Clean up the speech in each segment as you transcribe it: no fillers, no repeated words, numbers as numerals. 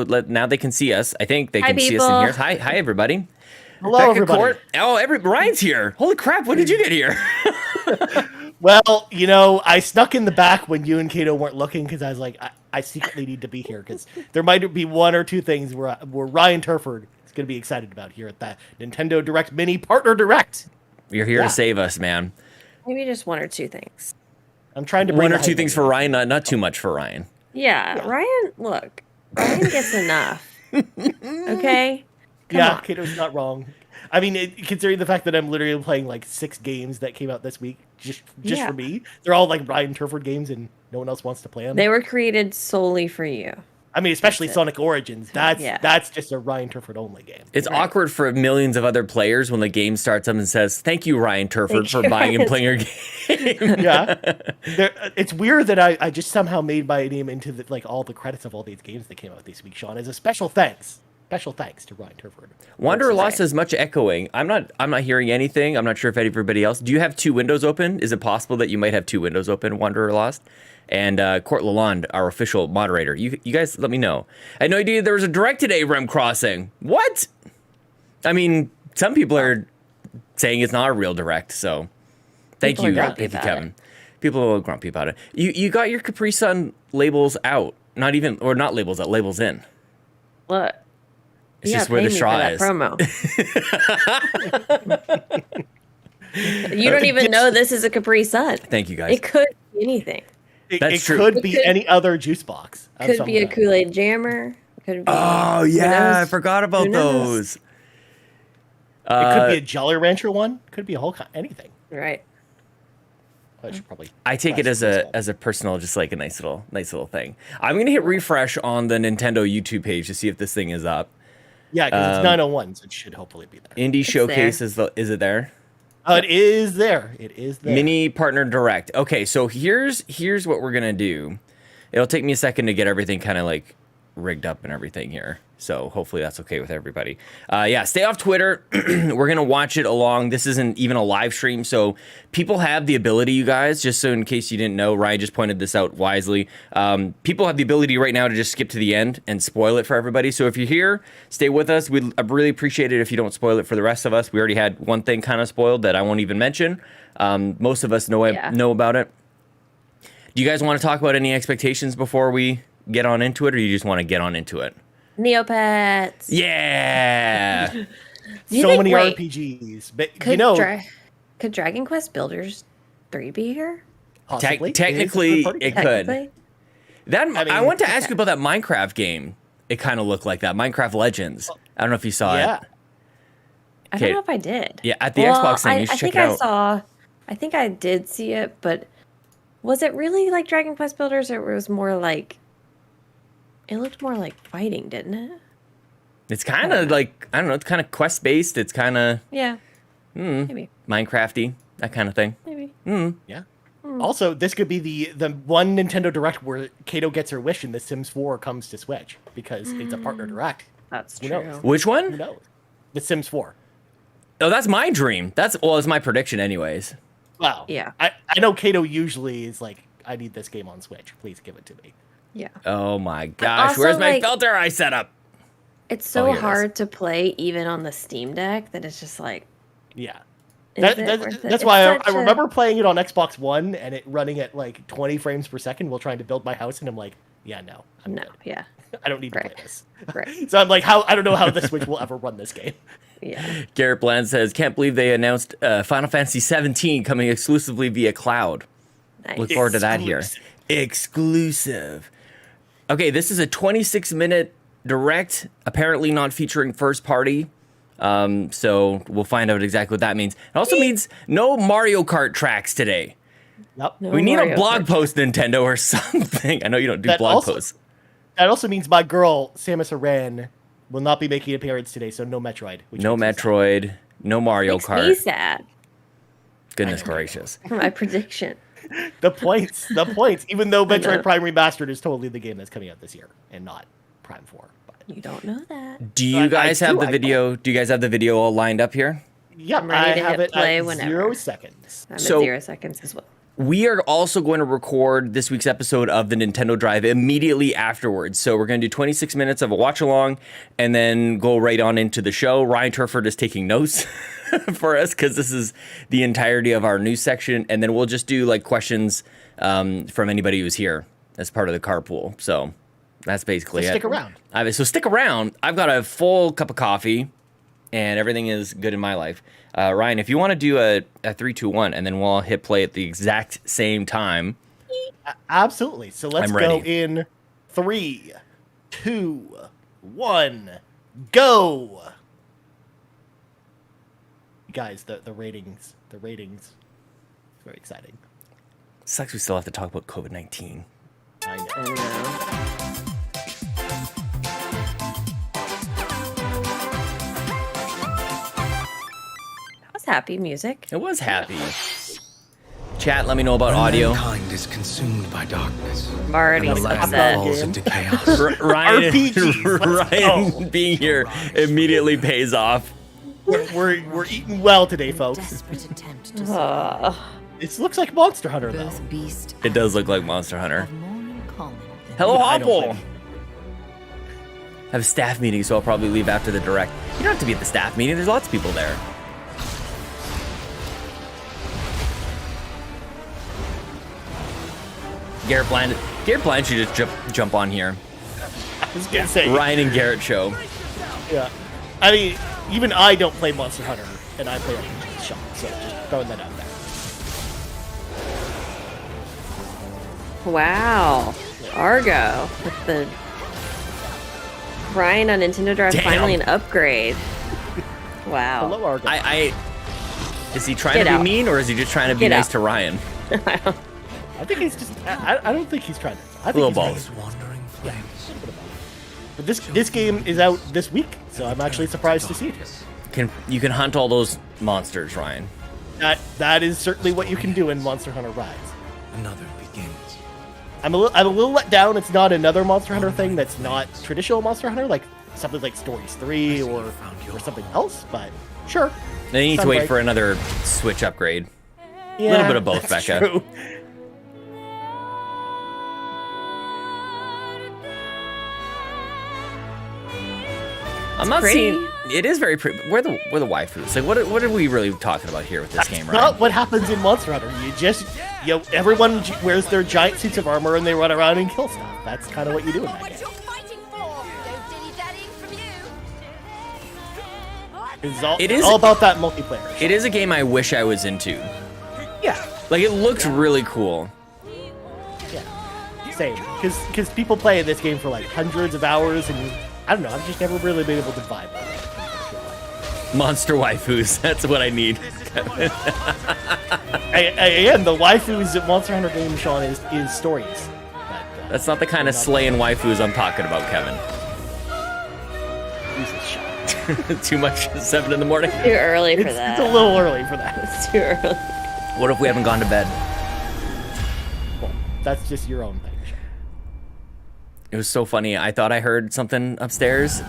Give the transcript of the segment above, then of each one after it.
go. Now they can see us. I think they Hi, can see us in here. Hi, everybody. Hello, Becca everybody. Court. Oh, Ryan's here. Holy crap! When did you get here? Well, I snuck in the back when you and Caito weren't looking because I was like, I secretly need to be here because there might be one or two things where Ryan Turford is going to be excited about here at that Nintendo Direct Mini Partner Direct. You're here to save us, man. Maybe just one or two things. I'm trying to bring one or two things for Ryan, not too much for Ryan. Yeah, Ryan. Look, Ryan gets enough. Okay. Come on. Caito's not wrong. I mean, considering the fact that I'm literally playing like 6 games that came out this week, just for me, they're all like Ryan Turford games, and no one else wants to play them. They were created solely for you. I mean, especially Sonic Origins. That's just a Ryan Turford only game. It's awkward for millions of other players when the game starts up and says, "Thank you, Ryan Turford, for buying and playing your game." Yeah, it's weird that I just somehow made my name into all the credits of all these games that came out this week, Sean, as a special thanks. Special thanks to Ryan Turford. Wanderer Lost has much echoing. I'm not hearing anything. I'm not sure if everybody else. Do you have 2 windows open? Is it possible that you might have 2 windows open, Wanderer Lost? And Court Lalonde, our official moderator. You guys let me know. I had no idea there was a direct today, Rem Crossing. What? I mean, some people are saying it's not a real direct, so thank you, Kevin. People are grumpy about it. You got your Capri Sun labels out. Not labels out, labels in. What? It's just where the straw is. Promo. You don't even know this is a Capri Sun. Thank you, guys. It could be anything. It could be any other juice box. Could be a Kool-Aid jammer. Could be. Oh yeah, I forgot about those. It could be a Jolly Rancher one. Could be a whole anything. Right. I should probably. I take it as a personal, just like a nice little thing. I'm gonna hit refresh on the Nintendo YouTube page to see if this thing is up. Yeah, because it's 901, so it should hopefully be there. Indie Showcase is it there? It is there. It is there. Mini Partner Direct. Okay, so here's what we're gonna do. It'll take me a second to get everything kind of like rigged up and everything here. So hopefully that's okay with everybody. Stay off Twitter. We're going to watch it along. This isn't even a live stream. So people have the ability, you guys, just so in case you didn't know, Ryan just pointed this out wisely. People have the ability right now to just skip to the end and spoil it for everybody. So if you're here, stay with us. We'd really appreciate it if you don't spoil it for the rest of us. We already had one thing kind of spoiled that I won't even mention. Most of us know about it. Do you guys want to talk about any expectations before we get on into it, or you just want to get on into it? Neopets. Yeah. So many RPGs. But could Dragon Quest Builders 3 be here? Possibly. Technically, it could. I want to ask you about that Minecraft game. It kind of looked like that. Minecraft Legends. I don't know if you saw it. I don't know if I did. Yeah, at the Xbox thing, you should check it out. I think I did see it, but was it really like Dragon Quest Builders, or it was more like... It looked more like fighting, didn't it? It's kind of like, I don't know, it's kind of quest-based. It's kind of... Yeah. Maybe. Minecraft-y, that kind of thing. Maybe. Yeah. Also, this could be the one Nintendo Direct where Caito gets her wish and The Sims 4 comes to Switch, because it's a partner Direct. That's Who true. knows? Which one? Who knows? The Sims 4. Oh, that's my dream. It's my prediction anyways. Wow. Yeah. I know Caito usually is like, I need this game on Switch. Please give it to me. Yeah. Oh my gosh, also, where's my filter I set up? It's so hard to play even on the Steam Deck that it's just like... Yeah. That's That's why I remember playing it on Xbox One and it running at like 20 frames per second while trying to build my house, and I'm like, yeah, no. Yeah. I don't need to play this. Right. So I'm like, I don't know how the Switch will ever run this game. Yeah. Garrett Bland says, can't believe they announced Final Fantasy 17 coming exclusively via cloud. Nice. Look forward to that here. Exclusive. Okay, this is a 26-minute direct, apparently not featuring first party. So we'll find out exactly what that means. It also means no Mario Kart tracks today. Yep. No we need Mario a blog Kart. post, Nintendo, or something. I know you don't do blog posts. That also means my girl, Samus Aran, will not be making an appearance today, so no Metroid. No Metroid, no Mario Makes Kart. me sad. Goodness gracious. For my prediction. The points. Even though Metroid Prime Remastered is totally the game that's coming out this year and not Prime 4. But. You don't know that. Do you guys have the video? Do you guys have the video all lined up here? Yep, I'm ready to have hit it play at whenever. 0 seconds. I'm So- at 0 seconds as well. We are also going to record this week's episode of the Nintendo Drive immediately afterwards. So we're going to do 26 minutes of a watch along and then go right on into the show. Ryan Turford is taking notes for us because this is the entirety of our news section. And then we'll just do like questions from anybody who's here as part of the carpool. So that's basically it. Stick around. So stick around. I've got a full cup of coffee and everything is good in my life. Ryan, if you want to do a 3, 2, 1, and then we'll all hit play at the exact same time. Absolutely. So let's go in 3, 2, 1, go. Guys, the ratings. It's very exciting. Sucks we still have to talk about COVID-19. I know. Happy music. It was happy. Chat, let me know about audio. Mankind is consumed by darkness. I'm already The land upset. falls into chaos. Ryan, RPGs, Ryan being here immediately pays off. We're eating well today, folks. Desperate attempt to It looks like Monster Hunter, though. both beast It does look like Monster Hunter. have more in common than Hello, I don't Hopple. think- I have a staff meeting, so I'll probably leave after the direct. You don't have to be at the staff meeting. There's lots of people there. Garrett Blind should just jump on here. I was gonna say, Ryan and Garrett show. yeah. I mean, even I don't play Monster Hunter, and I play RPG Shop, so just throwing that out there. Wow. Argo with the Ryan on Nintendo Drive Damn. finally an upgrade. Wow. Hello, Argo. Is he trying Get to be out. mean, or is he just trying to be Get nice out. to Ryan? I think he's just. I don't think he's trying to. I think Little he's balls. nice. Wandering flames. But this game is out this week, so I'm actually surprised to see it here. You can hunt all those monsters, Ryan. That is certainly what you can do in Monster Hunter Rise. Another begins. I'm a little let down. It's not another Monster Hunter thing that's not traditional Monster Hunter, like something like Stories 3 or something else. But sure. Then you need to Sounds wait right. for another Switch upgrade. Yeah, little bit of both, that's Becca. true. I'm not pretty. seeing. It is very pretty. But where the waifus? Like, what are we really talking about here with this game, Ryan? Not what happens in Monster Hunter. Everyone wears their giant suits of armor and they run around and kill stuff. That's kind of what you do in that game. fighting for? No dilly-dallying from you. It's It is- all about that multiplayer. It is a game I wish I was into. Yeah, Like, it looks really cool. yeah, same. Because people play this game for like hundreds of hours, and I don't know. I've just never really been able to vibe with it. Monster waifus. That's what I need. Again, the waifus at Monster Hunter game, Sean, is stories. That's not the kind of slaying waifus I'm talking about, Kevin. Jesus, Sean. Too much at 7 in the morning. Too early for It's that. a little early for that. It's too early. What if we haven't gone to bed? Well, that's just your own thing, Sean. It was so funny. I thought I heard something upstairs,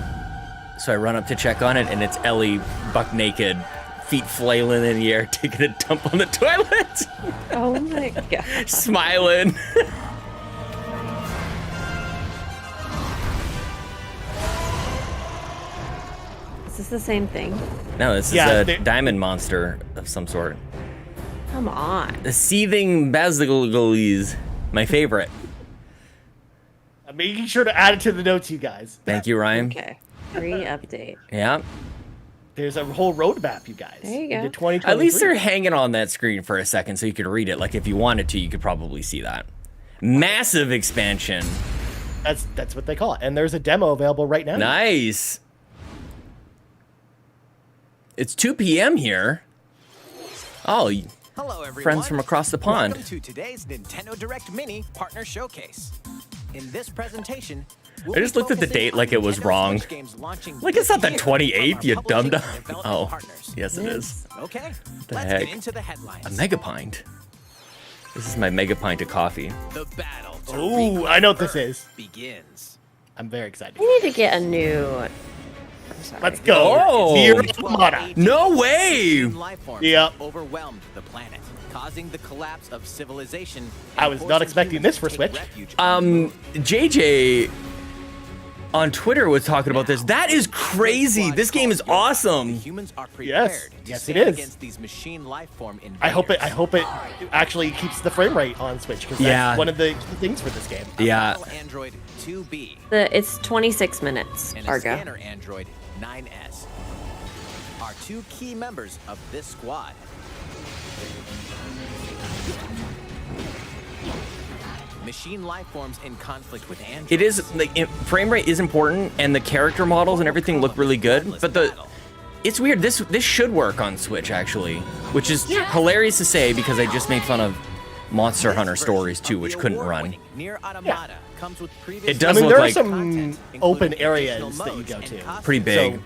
so I run up to check on it, and it's Ellie, buck naked, feet flailing in the air, taking a dump on the toilet, Oh my god. smiling. Is this the same thing? No, this Yeah, is a they- diamond monster of some sort. Come on. The seething basilisk, my favorite. I'm making sure to add it to the notes, you guys. Thank you, Ryan. Okay. Free update. Yeah. There's a whole roadmap, you guys. There you go. Into 2023. At least they're hanging on that screen for a second so you could read it. Like, if you wanted to, you could probably see that. Massive expansion. That's what they call it. And there's a demo available right now. Nice. It's 2 p.m. here. Oh, Hello, everyone. friends from across the pond. Welcome to today's Nintendo Direct Mini Partner Showcase. In this presentation, we'll I just be looked at the focusing date on like it was Nintendo wrong. Switch games launching Like, it's not the this year 28th, from you our dumb publishing dumb. and development Oh, partners. yes, it is. Okay, The let's heck? get into the headlines. A mega pint. This is my mega pint of coffee. The battle to Ooh, reclaim I know what this Earth is. begins. I'm very excited. I need to get a new. I'm sorry. Let's go. Oh. Nier 12 Automata. age No way! life forms Yep. overwhelmed the planet, causing the collapse of civilization. I and was not forcing expecting humans this for to take Switch. refuge on the moon. JJ on Twitter was talking about this. That is crazy. This game is awesome. Humans are Yes. prepared to Yes, it stand is. against these machine life form I hope invaders. it actually keeps the frame rate on Switch because Yeah. that's one of the key things for this game. Yeah. Battle Android 2B It's 26 minutes, and a Argo. scanner Android 9S are two key members of this squad. Machine life forms in conflict with androids. It is like frame rate is important, and the character models and everything look really good. But it's weird. This should work on Switch actually, which is hilarious to say because I just made fun of Monster Hunter Stories 2, which couldn't run. Near Automata comes with previous It does I mean, look there are like some content, open including areas additional that you modes go and to. costumes. Pretty big. So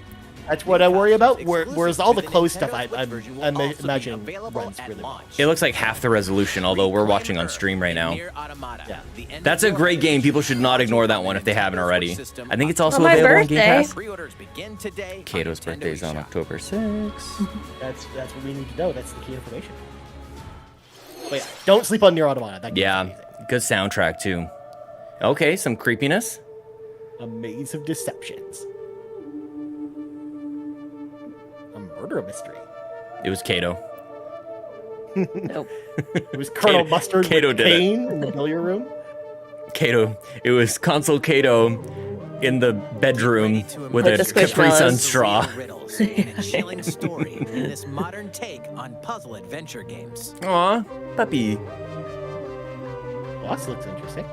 that's what I worry about. Exclusive Whereas all the to the close Nintendo stuff, Switch version will I'm also be imagining available runs at really well. launch. It looks like half the resolution, although we're watching on stream right now. Near Automata, Yeah. the end That's of a your great game. age. People should not ignore that one if they haven't already. I think it's also On my available on birthday. Game Pass. Pre-orders begin today on Cato's Nintendo birthday is on eShop. October 6th. That's what we need to know. That's the key information. But yeah, don't sleep on Nier Automata. That game's Yeah, amazing. good soundtrack too. Okay, some creepiness. A maze of deceptions. A murder mystery. It was Caito. Nope. It was Colonel Caito- Mustard Caito with did it. Kane in the billiard room. Caito. It was Consul Caito in the bedroom with With a the Capri Sun Squishmallows. straw. Riddles and a chilling story in this modern take on puzzle adventure games. Aw, puppy. Well, this looks interesting.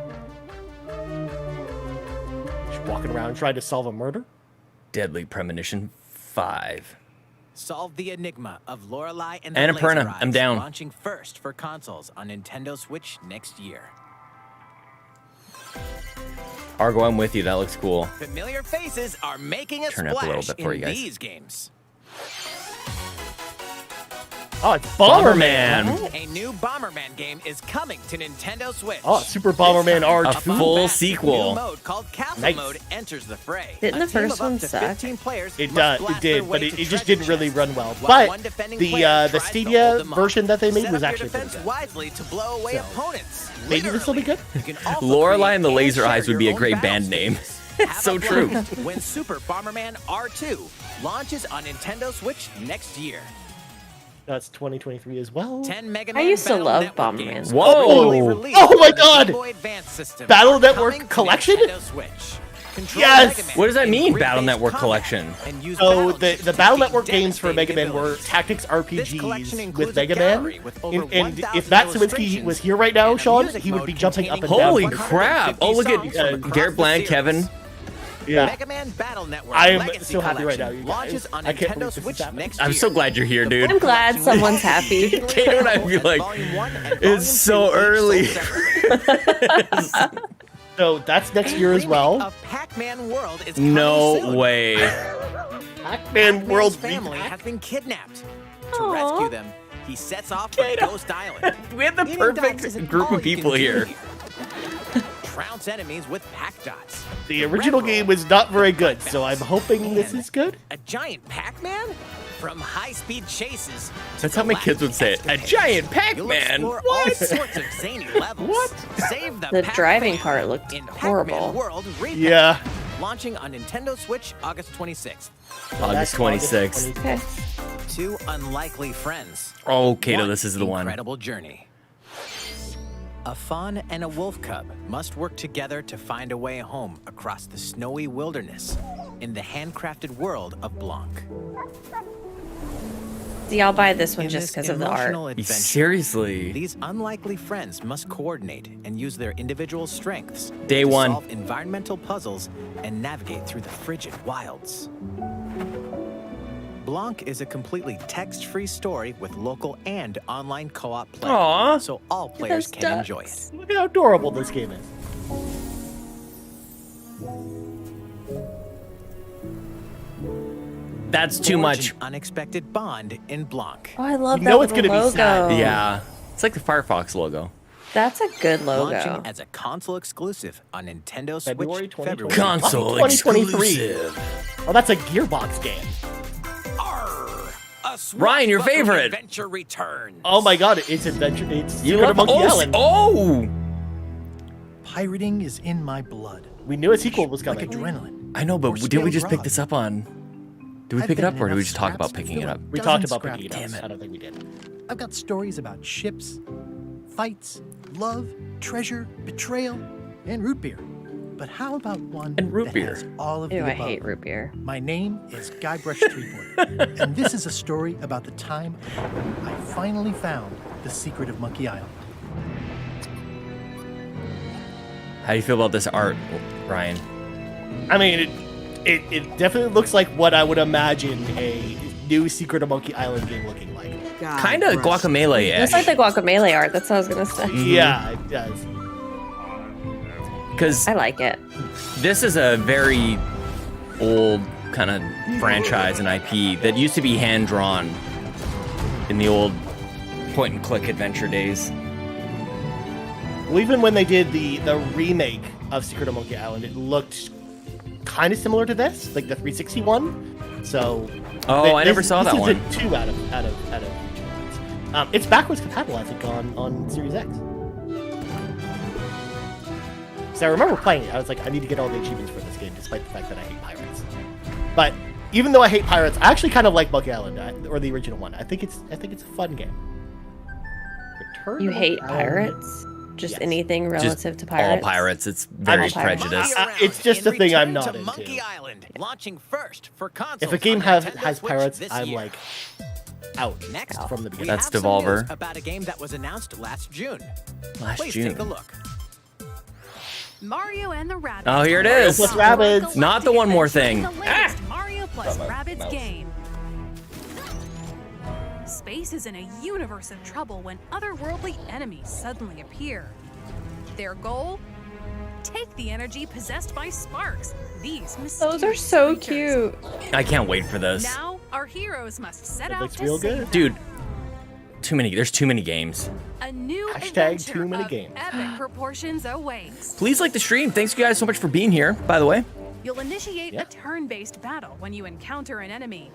Just walking around trying to solve a murder. Deadly Premonition 5. Solve the enigma of Lorelei and Annapurna, the Laser I'm Eyes, down. launching first for consoles on Nintendo Switch next year. Argo, I'm with you. That looks cool. Familiar faces are making a Turn it up a little splash bit for in you guys. these games. Oh, it's Bomberman. Bomberman. A new Bomberman game is coming to Nintendo Switch. Oh, Super Bomberman A R2. full New sequel. mode called Castle Nice. Mode enters the fray. Didn't A the team first of up one to suck? 15 players It must it blast their did, way but to it just treasure didn't really chests, run well. while But one defending the player the tries to Stadia hold them off. version that they made Set was up your actually pretty defense good. wisely to blow away So, opponents. maybe this will be good. You can also Lorelei create and the Laser share Eyes would be your a own great battle band name. stages. It's Have so a true. blast when Super Bomberman R2 launches on Nintendo Switch next year. That's 2023 as well. 10 Mega I Man used to Battle love Network Bomberman. games Whoa. originally released Oh my on the God. Game Boy Advance system Battle are Network coming to Collection? Nintendo Switch. Control Yes. Mega Man What does that in mean, grid-based Battle Network combat Collection? and use So battle the chips the to Battle defeat Network games for Mega devastating Man were abilities. tactics This collection RPGs includes with a Mega gallery Man. with over And 1,000 if Matt Sawinski illustrations was here right now, and a Sean, music he would mode be jumping up and containing down. Holy 150 crap. Oh, look songs at from across Garrett the Blank, series. Kevin. Yeah. Mega Man Battle Network I am Legacy so happy right now, Collection you guys. launches on I can't Nintendo believe this is Switch happening. next I'm year. so glad you're here, The dude. I'm glad collection someone's will happy. Kato and I'd be as like, Volume 1 and it's Volume so 2 each early. sold separately. So that's next year as Remake well. of Pac-Man World is coming No soon. way. Pac-Man World family Repack. has been kidnapped. To Aw. rescue them, he sets off for Kato. Ghost Island. We have the Eating dots perfect isn't group all of you people can do here. Trounce enemies with pack dots. The original game was not very good, so I'm hoping this is good. A giant Pac-Man? From high-speed chases. to That's how my kids would say it. A galactic giant escapades. You'll Pac-Man. explore all sorts of zany levels. What? Save the The Pac-Man driving part looked in horrible. Pac-Man World Repack. Yeah. Launching on Nintendo Switch August 26th. August 26th. Okay. Two unlikely friends. Oh, Kato, One this is the one. incredible journey. A fawn and a wolf cub must work together to find a way home across the snowy wilderness in the handcrafted world of Blanc. See, I'll buy this one In just this because of the art. emotional adventure, Seriously. these unlikely friends must coordinate and use their individual strengths Day to one. solve environmental puzzles and navigate through the frigid wilds. Blanc is a completely text-free story with local and online co-op play, Aw. so all players Those can enjoy ducks. it. Look at how adorable this game is. That's too Forge much. an unexpected bond in Blanc. Oh, I love You that know it's little gonna be logo. sad. Yeah. It's like the Firefox logo. That's a good Launching logo. as a console exclusive on Nintendo February Switch 2020. February. Console 2023. exclusive. Oh, that's a Gearbox game. Arr! Ryan, your swashbuckling favorite. adventure returns. Oh my god, it's adventure. It's You Secret of love Monkey Island. Oh, Pirating is in my blood. We knew a sequel was Like coming. adrenaline. I know, but Or did we stale just pick grog. this up on? Did we I've pick it been up, in or did we enough just talk about scraps to picking it fill up? a We talked dozen about picking it scrap up. Damn it. I don't think we did. I've got stories about ships, fights, love, treasure, betrayal, and root beer. But how about one And root that beer. has all of Ew, the I above? hate root beer. My name is Guybrush Threepwood, and this is a story about the time I finally found the secret of Monkey Island. How do you feel about this art, Ryan? I mean, it definitely looks like what I would imagine a new Secret of Monkey Island game looking like. Kind of Guacamelee. It's like the Guacamelee art. That's what I was gonna say. Yeah, it does. Because I like it. this is a very old kind of franchise and IP that used to be hand drawn in the old point and click adventure days. Well, even when they did the remake of Secret of Monkey Island, it looked kind of similar to this, like the 360 one. So. Oh, I never saw that this one. is a 2 out of 2. It's backwards compatible, I think, on Series X. So I remember playing it. I was like, I need to get all the achievements for this game, despite the fact that I hate pirates. But even though I hate pirates, I actually kind of like Monkey Island, or the original one. I think it's a fun game. Return You to hate Monkey Island. pirates? Just Yes. anything relative Just to pirates? all pirates. It's very All pirates. prejudiced. It's just a thing I'm Return not to into. Monkey Island, launching first for consoles If a game on has Nintendo Switch pirates, this I'm year. like out Next, from the we beginning. That's have some Devolver. news about a game that was announced last June. Last Please June. take a look. Mario and the Rabbids. Oh, here it Mario is. plus Rabbids. Not the one more thing. The latest Mario plus Got my Rabbids mouse. game. Space is in a universe of trouble when otherworldly enemies suddenly appear. Their goal? Take the energy possessed by sparks. These Those are mysterious so creatures. cute. I can't wait for this. Now, our heroes must set That out looks to real save good. them. Dude, there's too many games. A new Hashtag adventure too many of games. epic proportions awaits. Please like the stream. Thanks you guys so much for being here, by the way. You'll initiate Yeah. a turn-based battle when you encounter an enemy.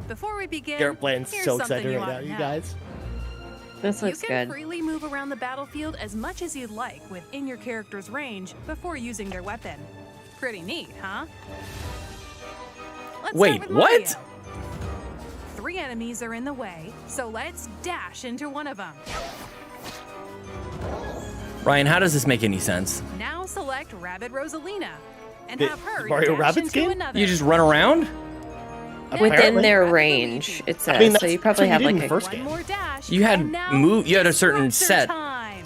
Before we begin, Garrett Bland's here's so something excited you right now, ought to you know. guys. This You looks can good. freely move around the battlefield as much as you'd like within your character's range before using their weapon. Pretty neat, huh? Let's Wait, start with what? Mario. 3 enemies are in the way, so let's dash into one of them. Ryan, how does this make any sense? Now select Rabbid Rosalina and The have her Mario dash Rabbids into game? another. You just run around? Within Apparently. their range, it says. I mean, so that's- you probably that's have what you like did in a. the first One game. more dash. You had and now you had a it's certain Sculptor set. time.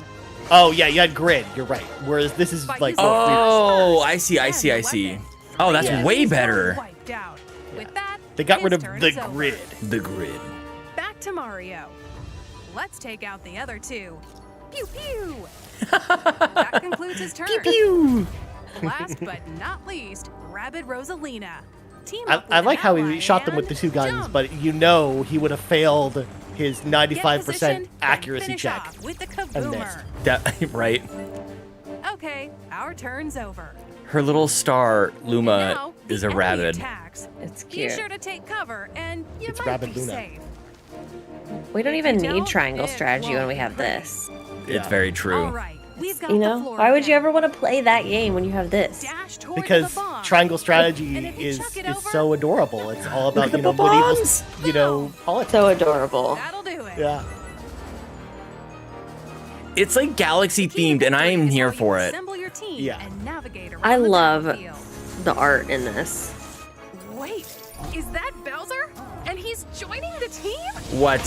Oh yeah, you had grid. You're right. Whereas this is By like using Oh, first I see. and the weapon. Oh, that's Yeah. way Enemies are better. wiped out. With that, they got rid his of turn the is over. grid. The grid. Back to Mario. Let's take out the other 2. Pew pew. That concludes his turn. Pew pew. Last but not least, Rabbid Rosalina. Team I, up I with like an how he ally shot them with the and 2 guns, jump. but you know he would have failed his Get 95% positioned, accuracy then finish check. off with the And missed. kaboomer. That, right. Okay, our turn's over. Her little star Luma Now, is the a enemy rabbit. attacks. It's Be cute. sure to take cover, and you It's might Rabbid be Luna. safe. We don't even If need don't, triangle it strategy when won't we be have pretty. this. It's Yeah. very All true. right, we've got You the know? floor Why would you again. ever want to play that game when you have this? Dash towards Because the bomb. triangle strategy And if you is chuck it is over, so adorable. It's all about, at the medieval, bombs. politics. So adorable. That'll do it. Yeah. It's like galaxy themed, and I am here for it. Assemble your team Yeah. and navigate around I the love battlefield. the art in this. Wait, is that Bowser? And he's joining the team? What?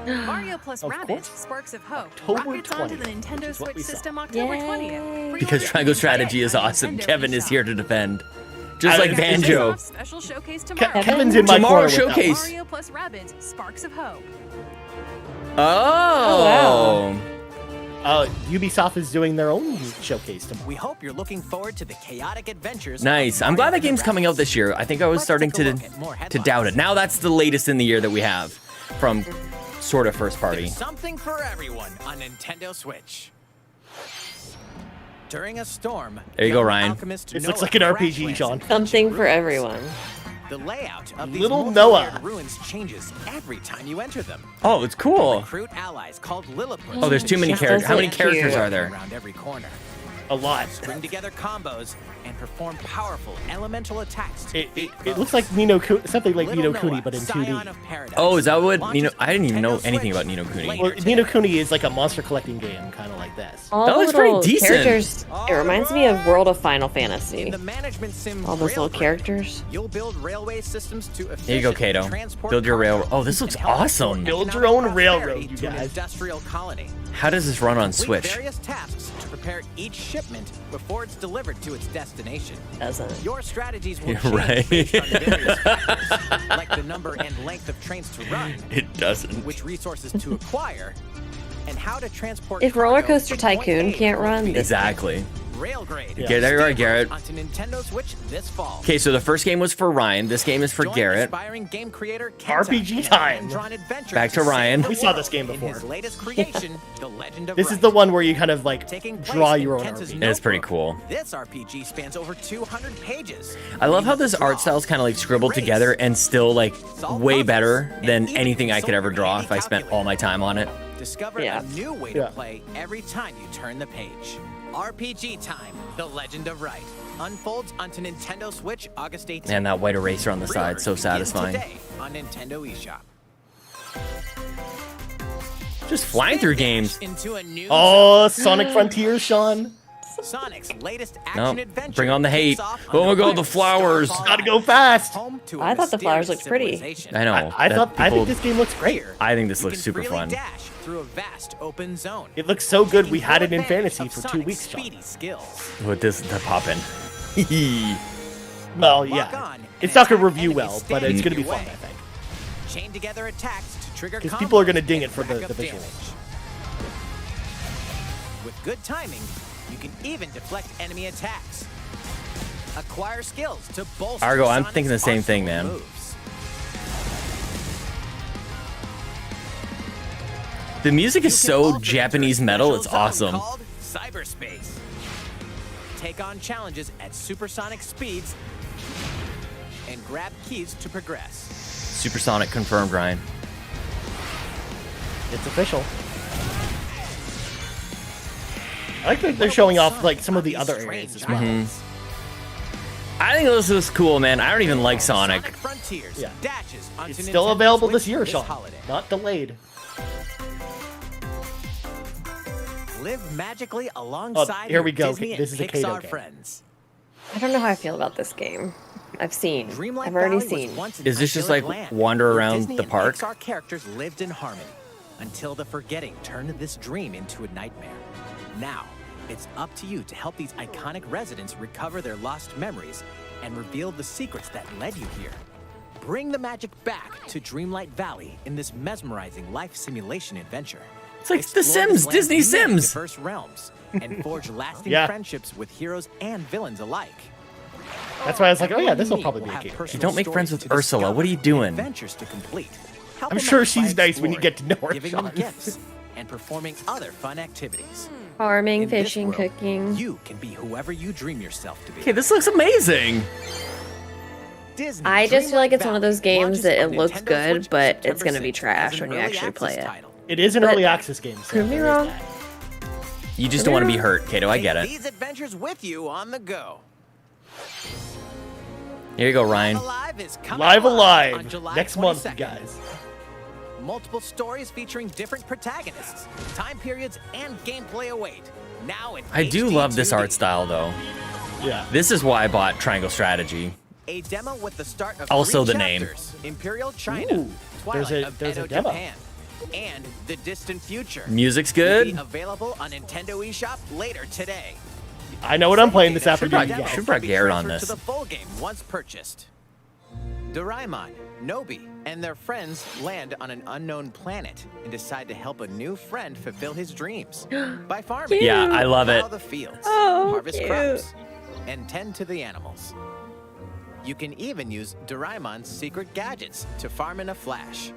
Mario plus Of Rabbids, course. Sparks of Hope. October Rockets onto the 20th Nintendo is what Switch we saw. system October Yay. 20th. Because triangle strategy is awesome. Nintendo Kevin is eShop. here to defend. Just I- like it's- Banjo. Special showcase tomorrow. Kevin's in my Tomorrow corner with that one. showcase. Mario plus Rabbids, Sparks of Hope. Oh. Ubisoft is doing their own showcase tomorrow. We hope you're looking forward to the chaotic adventures. Nice. of I'm glad Mario that and the game's coming out Rabbids. this year. I think I was Let's starting take a to look at more to doubt it. headlines. Now that's the latest in the year that we have from sort of first party. There's something for everyone on Nintendo Switch. During a storm, There you go, young Ryan. alchemist This Noah looks like an crash RPG, lands Sean. into Something for Jerusalem. everyone. The layout of these Little multi-layered Noah. ruins changes every time you enter them. Oh, it's cool. Recruit allies called Lilliput. Oh, there's too many characters. How many Those look characters cute. are there? Around every corner. A lot. String together combos and perform powerful elemental attacks. To It beat looks foes. like Nino Kuni, something like Little Nino Kuni, Noah, but in Scion 2D. of Paradise, Oh, is that what launches Nino? I didn't even know Nintendo anything about Switch Nino Kuni. later Well, today. Nino Kuni is like a monster collecting game, kind of like this. All That the looks pretty little decent. characters. It reminds me of World of Final In Fantasy. the management sim All those little Railgrid, characters. You'll build railway systems to Here you go, efficiently Caito. transport Build your rail. cargo Oh, this looks and help awesome. Build economic your own prosperity railroad, you to an guys. industrial colony. How does this run on Complete Switch? various tasks to prepare each shipment before it's delivered to its destination. Doesn't. Your strategies will You're change right. based on various factors, like the number and length of trains to run, It doesn't. which resources to acquire, and how to transport If Roller cargo Coaster from point Tycoon A can't to run, point this B. Exactly. Railgrade. Yeah. Okay, there you are, Steam Garrett. Onto Nintendo Switch this fall. Okay, so the first game was for Ryan. This game is for Join Garrett. aspiring game creator Kenta RPG in a time. hand-drawn adventure Back to save Ryan. the We saw world this game in before. his latest creation, The Legend of This is Right. the one where you kind of like Taking place draw in your own Kenta's RPG. It's pretty notebook. cool. This RPG spans over 200 pages. I love how You this draw, art style is kind of like scribbled erase, together and still like solve way puzzles, better and than even anything I could consult ever your draw handy if I spent all my time on it. Discover Yeah. a new way Yeah. to play every time you turn the page. RPG Time, The Legend of Right. Unfolds onto Nintendo Switch August 18th. Man, that white eraser on the side, so Pre-orders begin satisfying. today on Nintendo eShop. Just flying through games. Into a new Oh, Sonic Frontiers, Sean. Sonic's latest No, action adventure. bring on the hate. kicks off Oh on my the God, the flowers. Starfall Gotta go Island, fast. home to a I thought the flowers mysterious looked pretty. civilization. I know. I that think people- this game looks great. I think this You looks can super freely fun. dash through a vast open zone. It looks so good. We Taking had full it in advantage fantasy of for 2 Sonic's weeks, Sean. speedy skills. With this, the poppin'. Well, Lock yeah. on It's and not gonna attack review enemies well, but it's standing gonna be in fun, your I think. Chain together attacks to trigger Because combos people are gonna ding and it for the rack up visuals. damage. With good timing, you can even deflect enemy attacks. Acquire skills to bolster Argo, I'm Sonic's thinking the same thing, arsenal man. of moves. The music is You can so also Japanese enter a metal, special it's zone awesome. called cyberspace. Take on challenges at supersonic speeds and grab keys to progress. Supersonic confirmed, Ryan. It's official. I like that they're showing off like some of the other areas as well. I think this is cool, man. I don't even like Sonic. Frontiers Yeah. dashes onto It's still Nintendo available Switch this year, Sean. holiday. Not delayed. Live magically alongside here your we go. Disney This is a and Caito Pixar game. friends. I don't know how I feel about this game. I've seen. Dreamlight I've already Valley was seen. once an Is this just idyllic like land wander where around Disney the and park? Pixar characters lived in harmony until the forgetting turned this dream into a nightmare. Now, it's up to you to help these iconic residents recover their lost memories and reveal the secrets that led you here. Bring the magic back to Dreamlight Valley in this mesmerizing life simulation adventure. It's like The Explore Sims, this land's Disney many Sims. Diverse realms and forge lasting Yeah. friendships with heroes and villains alike. That's why I was like, oh yeah, this will Everyone probably you be a meet will game. have personal Don't make friends stories with to Ursula. discover What are you and doing? Adventures to complete. Help I'm them sure out by she's nice when you exploring, get to know her, giving them Sean. gifts and performing other fun activities. Farming, In this fishing, world, cooking. You can be whoever you dream yourself to be. Okay, this looks amazing. Disney I just feel like it's one of those Dreamlight games that it Valley looks launches on good, Nintendo but Switch it's gonna be September 6th as trash an when you early actually play access it. title. It is an But- early access game. So Prove me there is wrong. that. You just don't want to be hurt, Caito. I get Take it. These adventures with you on the go. Here you go, Ryan. Alive is coming Live on Alive July next month, 22nd. you guys. Multiple stories featuring different protagonists, time periods, and gameplay await. Now in I do HD love this 2D. art style, though. Yeah. This is why I bought Triangle Strategy. A demo with the start of Also 3 the name. chapters, Imperial China, Ooh, Twilight there's a- of there's a Edo, demo. Japan, and the distant future. Music's Will be good. available on Nintendo eShop later today. I know what I'm playing this Data afternoon, brought- you should guys. brought be Garrett on transferred this. To the full game once purchased. Doraemon, Nobi, and their friends land on an unknown planet and decide to help a new friend fulfill his dreams by farming. Yeah, I love it. Plow the fields, Oh, harvest cute. crops, and tend to the animals. You can even use Doraemon's secret gadgets to farm in a flash.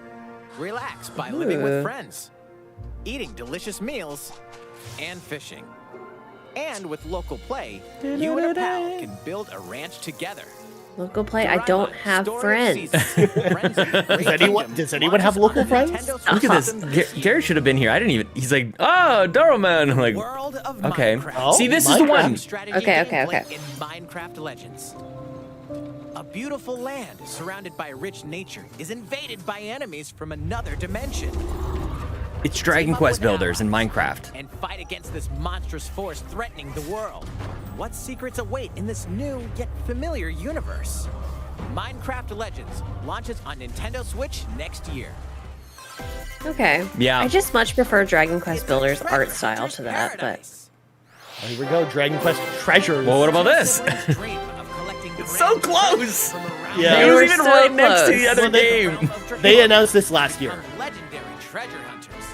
Relax by living Ooh. with friends, eating delicious meals, and fishing. And with local play, you and a pal can build a ranch together. Local play. I don't have friends. Does anyone have local friends? Look at this. Gary should have been here. I didn't even. He's like, oh, Darrow Man. I'm like, World of okay. Minecraft. See, this is the one. Strategy Okay. gameplay in Minecraft Legends. A beautiful land surrounded by rich nature is invaded by enemies from another dimension. It's Dragon Quest builders in Minecraft. And fight against this monstrous force threatening the world. What secrets await in this new yet familiar universe? Minecraft Legends launches on Nintendo Switch next year. Okay. Yeah. I just much prefer Dragon Quest Builders art style to that, but Oh, here we go. Dragon Quest Treasures. Well, what about this? It's so close. Yeah. It They was were even so right next to the close. other Well, game. They announced this last year. Legendary treasure hunters.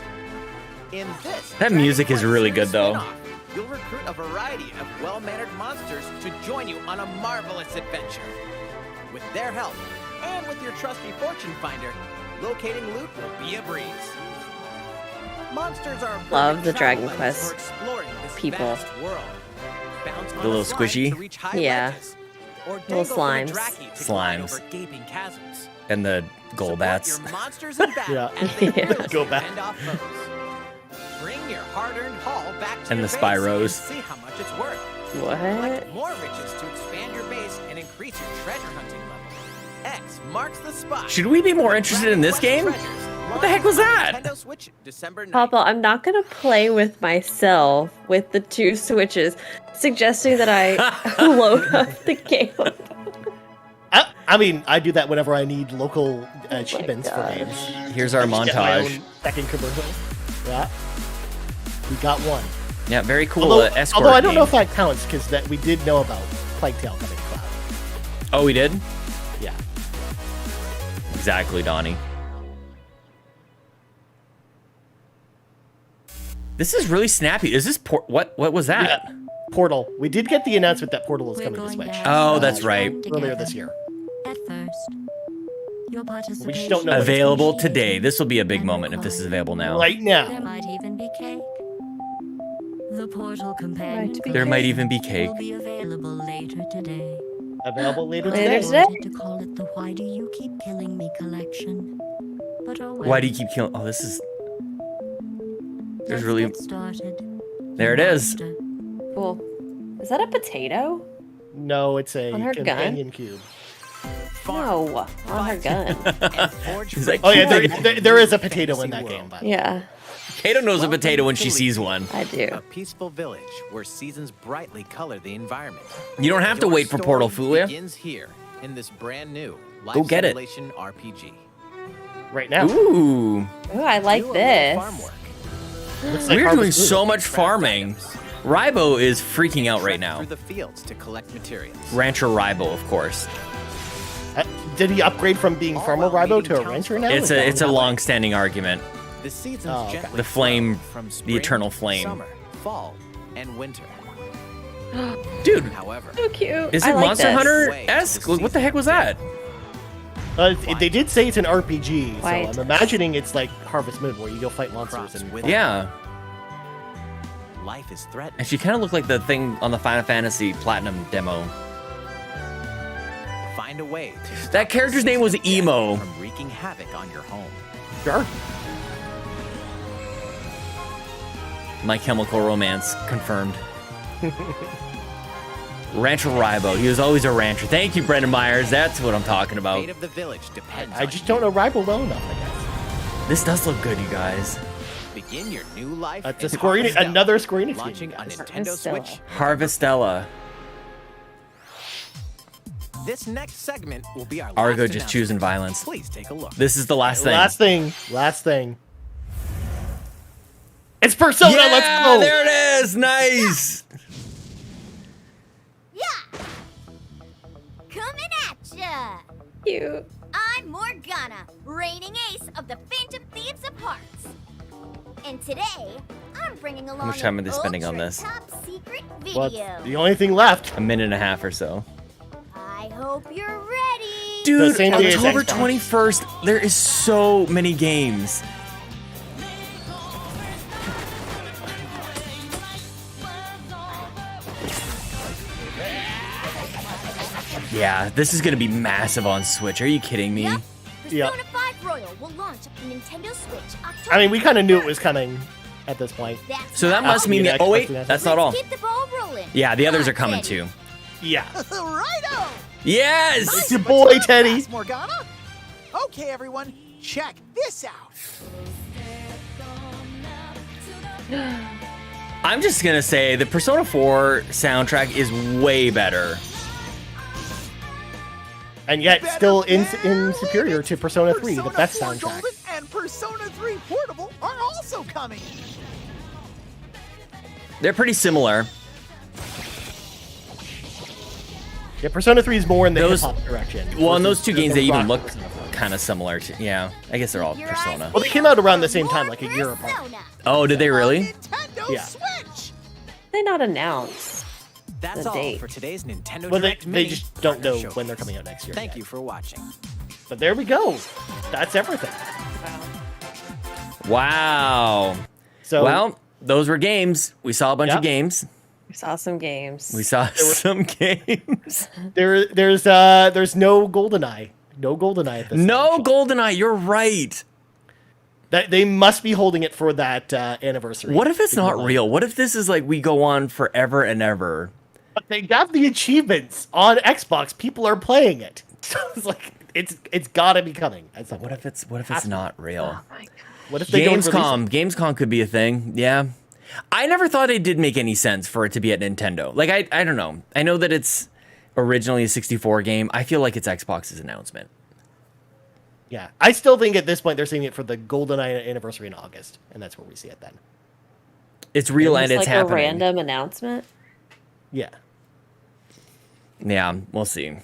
In this That music is Dragon really Quest good, though. spin-off, you'll recruit a variety of well-mannered monsters to join you on a marvelous adventure. With their help, and with your trusty fortune finder, locating loot will be a breeze. Monsters are a Love perfect the travel Dragon buddies Quest for exploring this people. vast world. Bounce on The little a slide squishy? to reach high Yeah. ledges, or Little dangle from a slimes. draki to glide Slimes. over gaping chasms. And the Support Golbats. your monsters in battle Yeah. as they Yeah. fearlessly Golbat. fend off foes. Bring your hard-earned haul back to And your the base Spyros. and see how much it's worth. what? Collect more riches to expand your base and increase your treasure hunting level. X marks the spot. Should we be more interested in this game? What the heck was that? Nintendo Switch, December 9th. Papa, I'm not gonna play with myself with the two switches, suggesting that I load up the game. I mean, I do that whenever I need local achievements for gosh. games. Here's our I just get my montage. own second commercial. Yeah. We got one. Yeah, very cool escort Although I don't know game. if that counts, because that we did know about Plague Tale coming to cloud. Oh, we did? Yeah. Exactly, Donnie. This is really snappy. Is this what was that? Yeah. Portal. We did get the announcement that Portal is We're coming to going Switch. down Oh, to that's the right. ground Earlier together. this year. At first, your participation. We just don't know when it's Available today. This will be a big moment if this is available now. Right There now. might even be cake. The portal companion. be There might even be cake. Will be available later today. Available later Later today. today. I wanted to call it the "Why Do You Keep Killing Me" collection, but oh well. Why do you keep killing? Oh, this is. There's Let's really. get started. There it is. Monster. Cool. Is that a potato? No, it's a On her gun? companion cube. No, on her gun. He's like, Oh yeah, there is a potato in that game. But Yeah, Kato knows a potato when she sees one. I do. A peaceful village where seasons brightly color the environment. You don't have to Your wait for Portal, story Fulia. begins here in this brand new life Go get it. simulation RPG. right now. Ooh. Ooh, I like Do a little this. farm work. Looks like We're Harvest doing Moon. so much farming. Rybo is freaking out right Trek now. Through the fields to collect materials. Rancher Rybo, of course. Did he upgrade from being All Farmer while Rybo meeting to a rancher now? It's Is that a what long-standing argument. The seasons Oh, okay. gently The flame- flow from the spring, eternal flame. Summer, fall, and winter. Dude, However, So cute. is I it like Monster this. Hunter-esque? What the heck was that? They did say it's an RPG, so White. I'm imagining it's like Harvest Moon, where you go fight monsters crops and with Yeah. life is threatened. And she kind of looked like the thing on the Final Fantasy Platinum demo. Find a way to stop That character's the name was seasons of Emo. death from wreaking havoc on your home. Sure. My Chemical Romance confirmed. Rancher Rybo. He was always a rancher. Thank you, Brendan Myers. That's what I'm talking about. Fate of the village depends I on just you. don't know Rybo well enough, I guess. This does look good, you guys. Begin your new life. That's in a Square Enix, Harvestella, another Square Enix game, launching you on guys. Nintendo Harvestella. Switch. Harvestella. This next segment will be our Argo last just choosing announcement. violence. Please take a look. This is the last thing. Last thing. It's Persona, yeah, let's go! there it is. Nice. Yeah! Coming at ya! Cute. I'm Morgana, reigning ace of the Phantom Thieves of Hearts. And today, I'm bringing along much time an are they spending on ultra this? top secret Well, video. it's the only thing left. A minute and a half or so. I hope you're ready. Dude, same day as October Xbox. 21st, there is so many games. Yeah, this is gonna be massive on Switch. Are you kidding me? Yep. Yep. Persona 5 Royal will launch on Nintendo Switch October I mean, we kind of knew it 23rd. was coming at this point. That's So that right. must mean that. Oh wait, Let's that's not all. Keep the ball rolling. Yeah, the others are Come on, coming Teddy. too. Yeah. Righto! Yes. It's your boy, Teddy. Thanks, Morgana. Okay, everyone, check this out. I'm just gonna say the Persona 4 soundtrack is way better. And yet Better, still better, superior to Persona 3, the Persona best 4 soundtrack. Golden and Persona 3 Portable are also coming. They're pretty similar. Yeah, Persona 3 is more in the Those- hip-hop direction. Well, in versus those two the games, they even rock look Persona 4. kind of similar. To, yeah, I guess they're all Your Persona. eyes Well, they came out around the same for time, more like a year apart. Persona. Oh, did they really? Nintendo Yeah. Switch. They not announce. That's The all date. for today's Nintendo Well, Direct they Mini just don't know Partner when they're Showcase. coming out next year. Thank yet. you for watching. But there we go. That's everything. Wow. So, Well, those were games. We saw a bunch of Yep. games. We saw some games. We saw some games. there's no GoldenEye. No GoldenEye at this No stage. GoldenEye. You're right. They must be holding it for that anniversary. What if it's not GoldenEye. real? What if this is like we go on forever and ever? But they got the achievements on Xbox. People are playing it. So it's like it's gotta be coming. At some What point. if it's not real? Oh my God. What if they don't release it? Gamescom could be a thing. Yeah. I never thought it did make any sense for it to be at Nintendo. Like I don't know. I know that it's originally a 64 game. I feel like it's Xbox's announcement. Yeah, I still think at this point they're seeing it for the GoldenEye anniversary in August, and that's where we see it then. It's real and It's it's like happening. a random announcement. Yeah. Yeah, we'll see.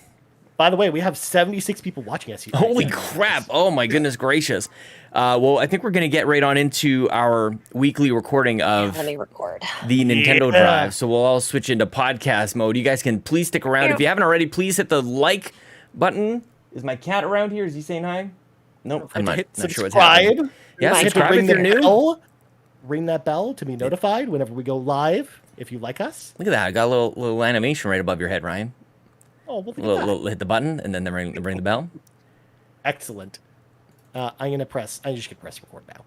By the way, we have 76 people watching us. Holy crap. Oh my goodness gracious. Well, I think we're going to get right on into our weekly recording of Let me record. the Nintendo Yeah. Drive. So we'll all switch into podcast mode. You guys can please stick around. If you haven't already, please hit the like button. Is my cat around here? Is he saying hi? Nope. I'm not Hit sure what's subscribe. happening. Yeah, Hit the subscribe ring if you're the new. bell. Ring that bell to be notified whenever we go live. If you like us. Look at that. I got a little animation right above your head, Ryan. Oh, well, look at that. Hit the button and then ring the bell. Excellent. I'm just gonna press record now.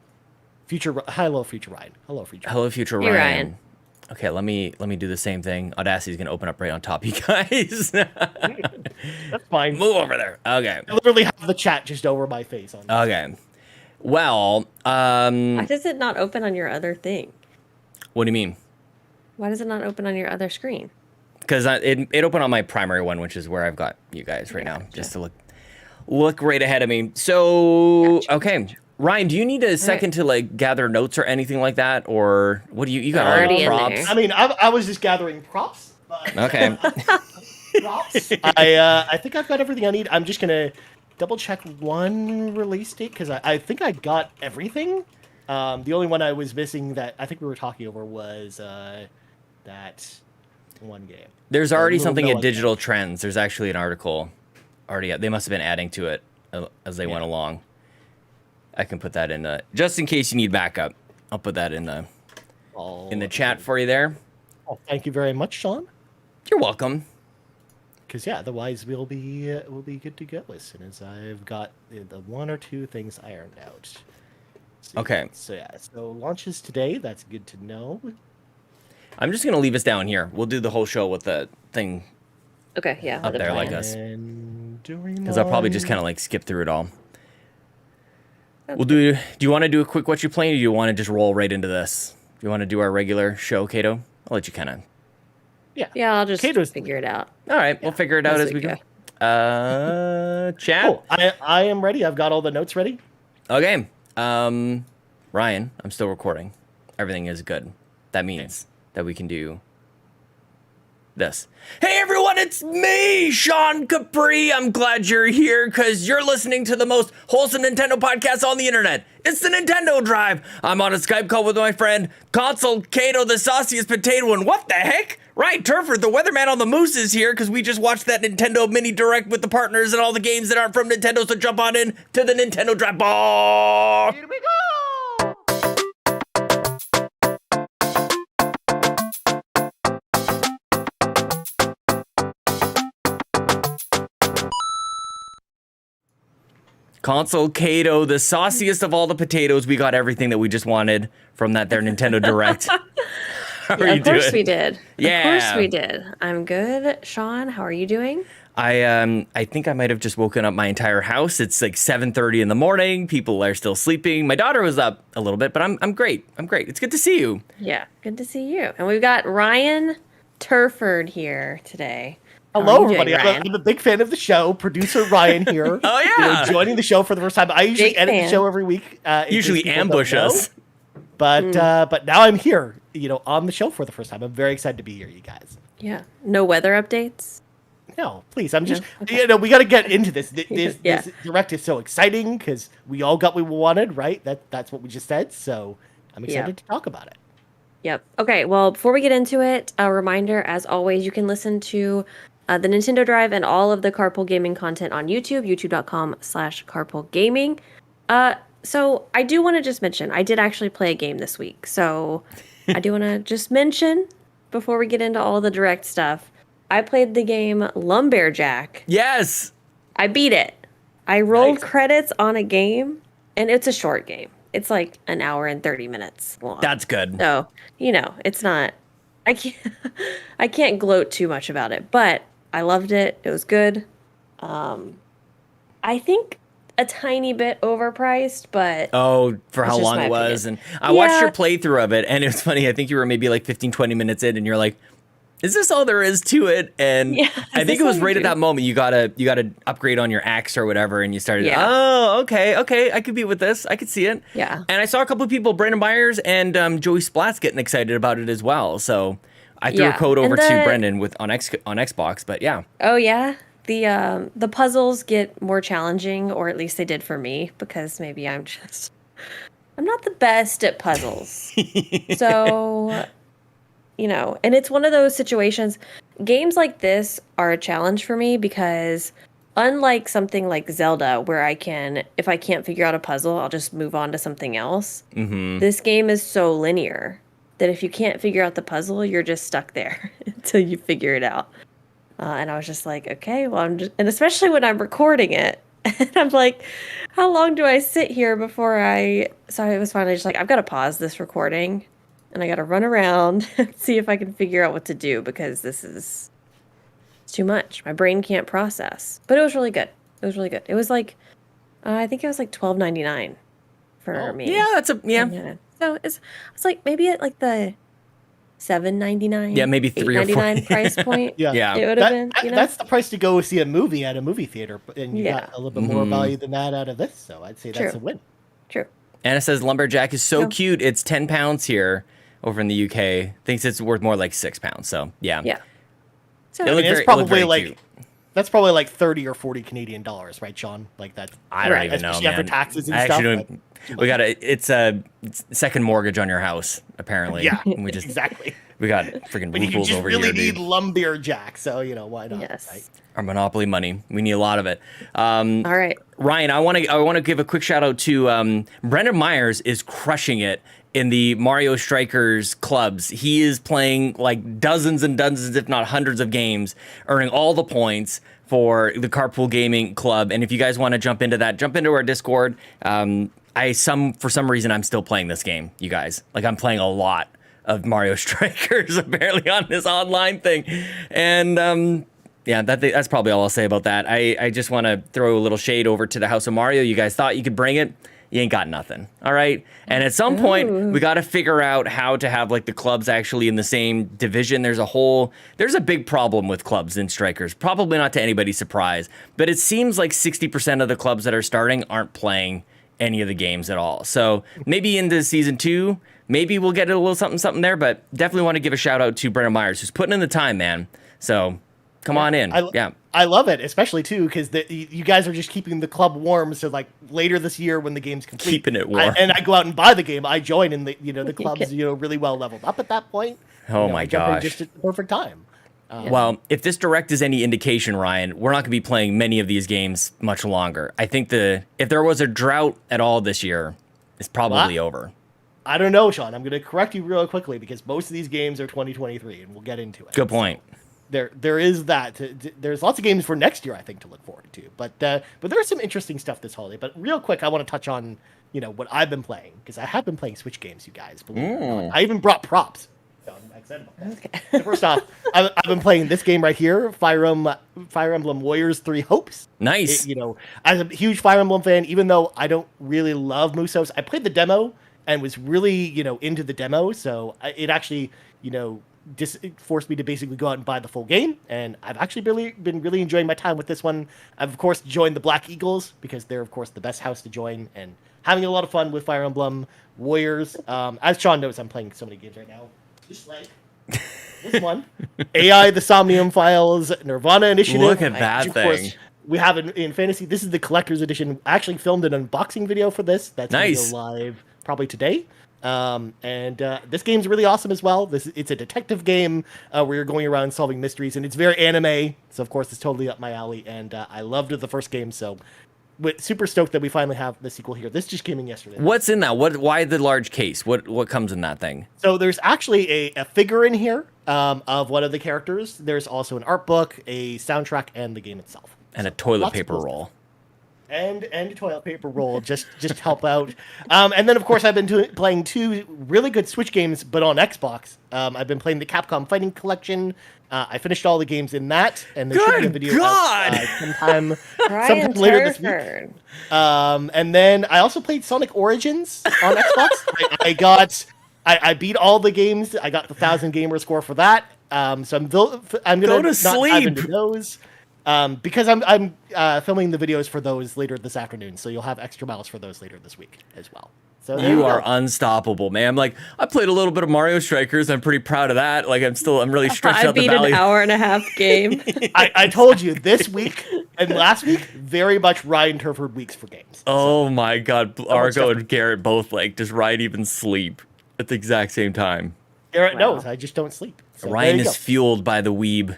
Hello, future Ryan. Hello, future. Hello, future Hey, Ryan. Ryan. Okay, let me do the same thing. Audacity's gonna open up right on top of you guys. That's fine. Move over there. Okay. I literally have the chat just over my face on. Okay. Well, Why does it not open on your other thing? what do you mean? Why does it not open on your other screen? Because it opened on my primary one, which is where I've got you guys right now, just to look right ahead of me. So, okay, Ryan, do you need a second to like gather notes or anything like that, or what do you got all Already your in props? there. I mean, I was just gathering props. But Okay. props. I think I've got everything I need. I'm just gonna double check one release date because I think I got everything. The only one I was missing that I think we were talking over was that one game. There's already little something Noah at Digital Trends. There's actually an article already. They must have been adding to it as they went along. I can put that in just in case you need backup. I'll put that in the chat for you there. Oh, thank you very much, Sean. You're welcome. Because otherwise we'll be good to go as soon as I've got the one or two things ironed out. Okay. So launches today. That's good to know. I'm just gonna leave us down here. We'll do the whole show with the thing Okay, yeah. up the there like plan. us. And during Because I'll probably just kind of like skip through it all. We'll do you want to do a quick what you playing, or do you want to just roll right into this? Do you want to do our regular show, Caito? I'll let you kind of. Yeah, I'll just Kato's- figure it out. All right, we'll figure it out as we go. Chat. Oh, I am ready. I've got all the notes ready. Okay. Ryan, I'm still recording. Everything is good. That means that we can do this. Hey everyone, it's me, Sean Capri. I'm glad you're here because you're listening to the most wholesome Nintendo podcast on the internet. It's the Nintendo Drive. I'm on a Skype call with my friend Console Caito, the sauciest potato. And what the heck? Right, Turford, the weatherman on the moose is here because we just watched that Nintendo mini direct with the partners and all the games that aren't from Nintendo. So jump on in to the Nintendo Drive. Ball. Here we go! Console Caito, the sauciest of all the potatoes. We got everything that we just wanted from their Nintendo Direct. How are you Of course doing? we did. Yeah. Of course we did. I'm good. Sean, how are you doing? I think I might have just woken up my entire house. It's like 7:30 in the morning. People are still sleeping. My daughter was up a little bit, but I'm great. I'm great. It's good to see you. Yeah, good to see you. And we've got Ryan Turford here today. How Hello, are you doing, everybody. Ryan? I'm a big fan of the show. Producer Ryan here. Oh, yeah. Joining the show for the first time. I usually Big edit fan. the show every week. Usually ambush us. But now I'm here, on the show for the first time. I'm very excited to be here, you guys. Yeah. No weather updates? No, please. I'm just, Okay. we got to get into this. This Yeah. Direct is so exciting because we all got what we wanted, right? That's what we just said. So I'm excited to talk about it. Yep. Okay. Well, before we get into it, a reminder, as always, you can listen to the Nintendo Drive and all of the Carpool Gaming content on YouTube, youtube.com/carpoolgaming. So I do want to just mention, I did actually play a game this week. So I do want to just mention, before we get into all the Direct stuff, I played the game Lumberjack. Yes. I beat it. I rolled Nice. credits on a game, and it's a short game. It's like an hour and 30 minutes long. That's good. So, it's not, I can't gloat too much about it, but I loved it. It was good. I think a tiny bit overpriced, but Oh, for That's how just long my it was. opinion. And I watched Yeah. your playthrough of it, and it was funny. I think you were maybe like 15, 20 minutes in, and you're like, is this all there is to it? And Yeah, I is think this it was all you right at do? that moment you gotta upgrade on your axe or whatever, and you started, Yeah. oh, okay, I could be with this. I could see it. Yeah. And I saw a couple of people, Brandon Myers and Joey Splats, getting excited about it as well. So I threw a Yeah. code over And to Brendan on Xbox, but yeah. oh yeah, the puzzles get more challenging, or at least they did for me, because maybe I'm not the best at puzzles. So, and it's one of those situations, games like this are a challenge for me because unlike something like Zelda, where if I can't figure out a puzzle, I'll just move on to something else. Mm-hmm. This game is so linear that if you can't figure out the puzzle, you're just stuck there until you figure it out. And I was just like, okay, well, and especially when I'm recording it, and I'm like, how long do I sit here before so I was finally just like, I've got to pause this recording and I got to run around and see if I can figure out what to do, because it's too much. My brain can't process. But it was really good. It was like, I think it was like $12.99 for me. Yeah, Yeah. So it's like maybe at like the $7.99. Yeah, maybe $3 or $4 $8.99 price point. Yeah. It would have been. That's the price to go see a movie at a movie theater, and you Yeah. got a little bit more Mhm. value than that out of this. So I'd say that's True. a win. True. Anna says Lumberjack is so No. cute. It's £10 here over in the UK. Thinks it's worth more like £6. So yeah. Yeah. So It looked it's very- probably very like cute. that's probably like 30 or 40 Canadian dollars, right, Sean? Like that. I don't Right. even know, Especially after man. taxes and I stuff. actually don't. We got it's a second mortgage on your house, apparently. Yeah, And we just exactly. we got freaking But you rubles just over really here, need dude. Lumberjack, so why not? Yes. Right? Our monopoly money. We need a lot of it. all right. Ryan, I want to give a quick shout out to Brendan Myers is crushing it in the Mario Strikers clubs. He is playing like dozens and dozens, if not hundreds of games, earning all the points for the Carpool Gaming Club. And if you guys want to jump into that, jump into our Discord. For some reason I'm still playing this game, you guys. Like I'm playing a lot of Mario Strikers apparently on this online thing. And yeah, that's probably all I'll say about that. I just want to throw a little shade over to the House of Mario. You guys thought you could bring it. You ain't got nothing. All right. And at some point, we got to figure out how to have like the clubs actually in the same division. There's a big problem with clubs in Strikers. Probably not to anybody's surprise, but it seems like 60% of the clubs that are starting aren't playing any of the games at all. So maybe into season 2, maybe we'll get a little something there, but definitely want to give a shout out to Brendan Myers, who's putting in the time, man. So come on in. I love it, especially too because you guys are just keeping the club warm. So like later this year when the game's complete, Keeping it warm. I go out and buy the game. I join, and the club's really well leveled up at that point. Oh my I jump in gosh. just at the perfect time. Well, if this direct is any indication, Ryan, we're not going to be playing many of these games much longer. I think if there was a drought at all this year, it's probably over. I don't know, Sean. I'm going to correct you real quickly because most of these games are 2023, and we'll get into it. Good point. there is that. There's lots of games for next year, I think, to look forward to. But there's some interesting stuff this holiday. But real quick, I want to touch on what I've been playing, because I have been playing Switch games, you guys. Believe it or not. I even brought props. Okay. So first off, I've been playing this game right here, Fire Emblem Warriors 3 Hopes. Nice. As a huge Fire Emblem fan, even though I don't really love Musos, I played the demo and was really, into the demo. So it actually, it forced me to basically go out and buy the full game. And I've actually been really enjoying my time with this one. I've, of course, joined the Black Eagles because they're, of course, the best house to join, and having a lot of fun with Fire Emblem Warriors. As Sean knows, I'm playing so many games right now. Just like this one, AI, the Somnium Files, Nirvana Initiative. Look at that of thing. Course, we have it in fantasy. This is the collector's edition. I actually filmed an unboxing video for this. That's going to go live probably today. This game's really awesome as well. It's a detective game where you're going around solving mysteries, and it's very anime. So of course, it's totally up my alley. And I loved the first game. So super stoked that we finally have the sequel here. This just came in yesterday. What's in that? Why the large case? What comes in that thing? So there's actually a figure in here of one of the characters. There's also an art book, a soundtrack, and the game itself. And a toilet paper roll. And a toilet paper roll just to help out. And then, of course, I've been playing 2 really good Switch games, but on Xbox. I've been playing the Capcom Fighting Collection. I finished all the games in that, and there should be a video sometime later this week. And then I also played Sonic Origins on Xbox. I beat all the games. I got the 1,000 gamer score for that. So I'm gonna go to not sleep. dive into those. Because I'm filming the videos for those later this afternoon, so you'll have extra miles for those later this week as well. So you are unstoppable, man. I played a little bit of Mario Strikers. I'm pretty proud of that. I'm really stretched out the valley. I beat an hour-and-a-half game. I told you this week and last week, very much Ryan Turford weeks for games. Oh my God, Argo and Garrett both just Ryan even sleep at the exact same time. Garrett knows I just don't sleep. So Ryan is fueled by the weeb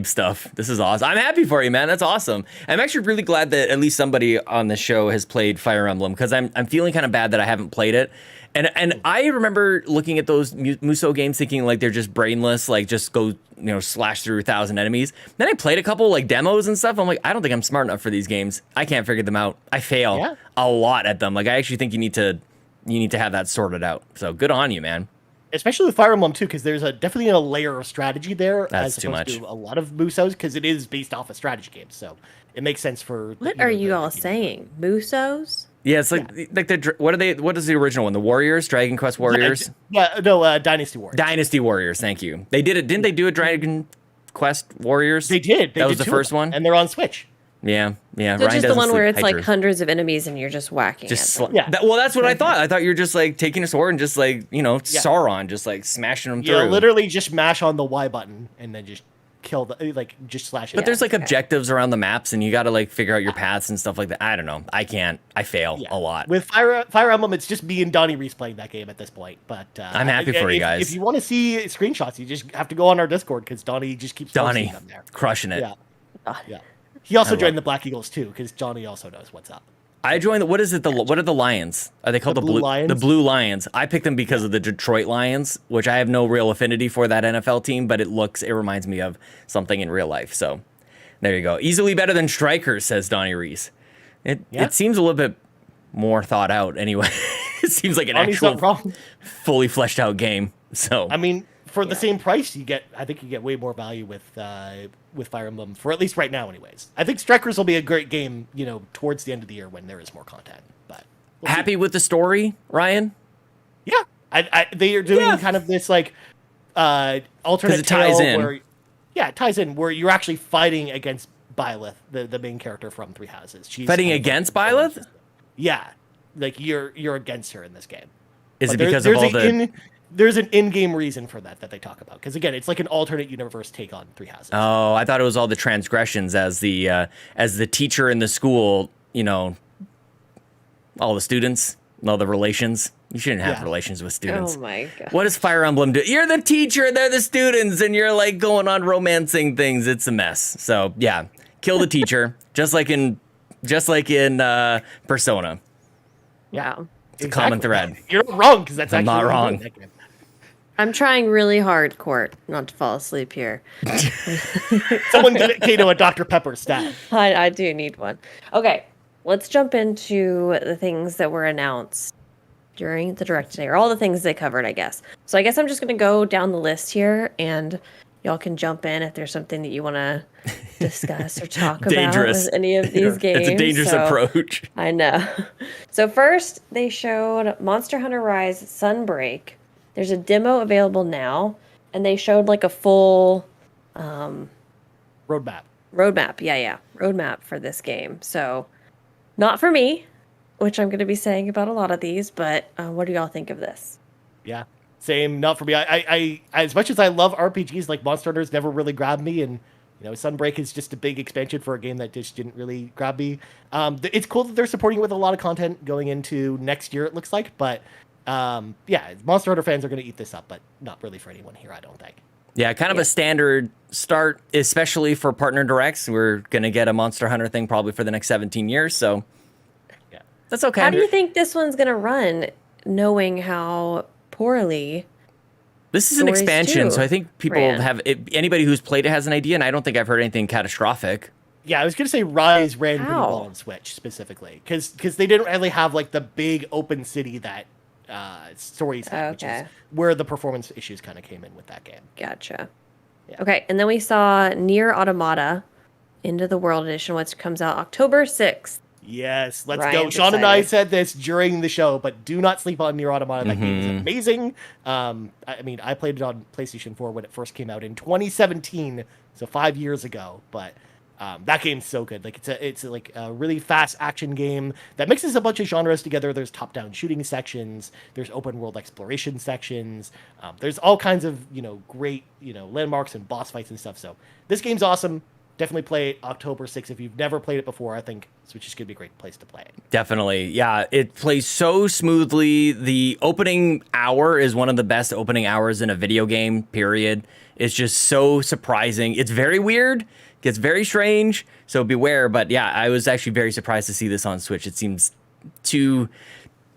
stuff. This is awesome. I'm happy for you, man. That's awesome. I'm actually really glad that at least somebody on the show has played Fire Emblem, because I'm feeling kind of bad that I haven't played it. And I remember looking at those Muso games thinking they're just brainless, just go slash through 1,000 enemies. Then I played a couple demos and stuff. I'm like, I don't think I'm smart enough for these games. I can't figure them out. I fail a lot at them. I actually think you need to have that sorted out. So good on you, man. Especially with Fire Emblem too, because there's definitely a layer of strategy there. That's as too opposed much. to a lot of Musos, because it is based off a strategy game. So it makes sense for. What are you all saying? Musos? Yeah, it's what is the original one? The Warriors? Dragon Quest Warriors? Dynasty Warriors. Dynasty Warriors, thank you. They did it. Didn't they do a Dragon Quest Warriors? They did. That was the first one? And they're on Switch. Yeah. So Ryan just the doesn't one where sleep. it's hundreds of enemies and you're just whacking at them. Well, that's what I thought. I thought you were just taking a sword and just Sauron, just smashing them through. Yeah, literally just mash on the Y button and then just kill just slash it. But there's objectives around the maps, and you got to figure out your paths and stuff like that. I don't know. I can't. I fail a lot. With Fire Emblem, it's just me and Donnie Reese playing that game at this point. But I'm happy for you guys. If you want to see screenshots, you just have to go on our Discord, because Donnie just keeps posting them there. Crushing it. Yeah. He also joined the Black Eagles too, because Johnny also knows what's up. I joined what is it? What are the Lions? Are they called the Blue Lions? The Blue Lions. I picked them because of the Detroit Lions, which I have no real affinity for that NFL team, but it reminds me of something in real life. So there you go. Easily better than Strikers, says Donnie Reese. It seems a little bit more thought out anyway. It seems like an actual fully fleshed out game. So I mean, for the same price, I think you get way more value with Fire Emblem, for at least right now, anyways. I think Strikers will be a great game, towards the end of the year when there is more content. But happy with the story, Ryan? Yeah, they are doing kind of this alternate it ties tale in. where, it ties in where you're actually fighting against Byleth, the main character from Three Houses. She's fighting against Byleth? Yeah, you're against her in this game. Is it because of all the? There's an in-game reason for that they talk about, because again, it's like an alternate universe take on Three Houses. Oh, I thought it was all the transgressions as the teacher in the school. All the students, all the relations. You shouldn't have relations with students. Oh my God. What does Fire Emblem do? You're the teacher, they're the students, and you're going on romancing things. It's a mess. So yeah, kill the teacher, just like in Persona. Yeah. It's a common thread. You're not wrong, because that's I'm actually not wrong. I'm trying really hard, Court, not to fall asleep here. Someone get Caito a Dr. Pepper stat. I do need one. Okay, let's jump into the things that were announced during the Direct today, or all the things they covered, I guess. So I guess I'm just going to go down the list here, and y'all can jump in if there's something that you want to discuss or talk about with any of these games. It's a dangerous approach. I know. So first, they showed Monster Hunter Rise Sunbreak. There's a demo available now, and they showed like a full roadmap. Roadmap for this game. So not for me, which I'm going to be saying about a lot of these, but what do y'all think of this? Yeah, same. Not for me. I as much as I love RPGs, like Monster Hunter's never really grabbed me, and Sunbreak is just a big expansion for a game that just didn't really grab me. It's cool that they're supporting it with a lot of content going into next year, it looks like, but yeah, Monster Hunter fans are going to eat this up, but not really for anyone here, I don't think. Yeah, kind of a standard start, especially for partner directs. We're going to get a Monster Hunter thing probably for the next 17 years, so yeah, that's okay. How do you think this one's going to run, knowing how poorly this is an expansion, so I think people ran. Anybody who's played it has an idea, and I don't think I've heard anything catastrophic. Yeah, I was going to say Rise ran pretty well on Switch, specifically, because they didn't really have like the big open city that stories had, which is where the performance issues kind of came in with that game. Gotcha. Yeah. Okay, and then we saw Nier Automata Into the World Edition, which comes out October 6th. Yes, let's Ryan's go. Sean and I excited. said this during the show, but do not sleep on Nier Automata. That game is amazing. I mean, I played it on PlayStation 4 when it first came out in 2017, so 5 years ago, but that game's so good. Like it's like a really fast action game that mixes a bunch of genres together. There's top-down shooting sections. There's open world exploration sections. There's all kinds of great landmarks and boss fights and stuff. So this game's awesome. Definitely play it October 6th. If you've never played it before, I think Switch is going to be a great place to play it. Definitely. Yeah, it plays so smoothly. The opening hour is one of the best opening hours in a video game, period. It's just so surprising. It's very weird. Gets very strange, so beware. But yeah, I was actually very surprised to see this on Switch. It seems too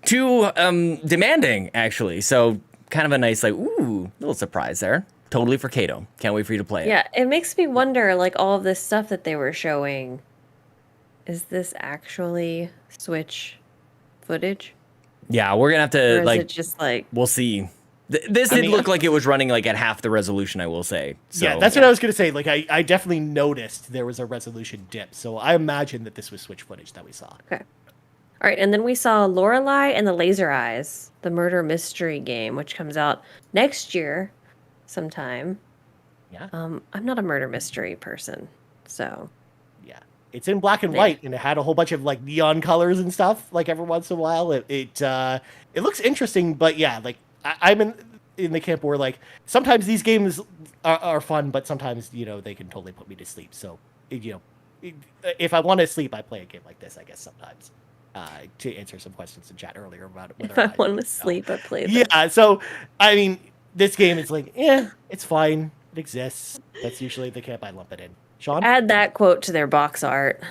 demanding, actually. So kind of a nice, little surprise there. Totally for Caito. Can't wait for you to play it. Yeah, it makes me wonder, like, all of this stuff that they were showing, is this actually Switch footage? Yeah, we're gonna have to, or is it just like, we'll see. This did look like it was running like at half the resolution, I will say. So, yeah, that's what I was going to say. Like, I definitely noticed there was a resolution dip, so I imagine that this was Switch footage that we saw. Okay. All right, and then we saw Lorelei and the Laser Eyes, the murder mystery game, which comes out next year sometime. Yeah. I'm not a murder mystery person, so. Yeah. It's in black and white, and it had a whole bunch of like neon colors and stuff. Like every once in a while, it looks interesting, but yeah, like I'm in the camp where like sometimes these games are fun, but sometimes they can totally put me to sleep. So if I want to sleep, I play a game like this, I guess sometimes. To answer some questions in chat earlier about it. If I want to sleep, I play this. Yeah, so I mean, this game is like, it's fine. It exists. That's usually the camp I lump it in. Sean? Add that quote to their box art.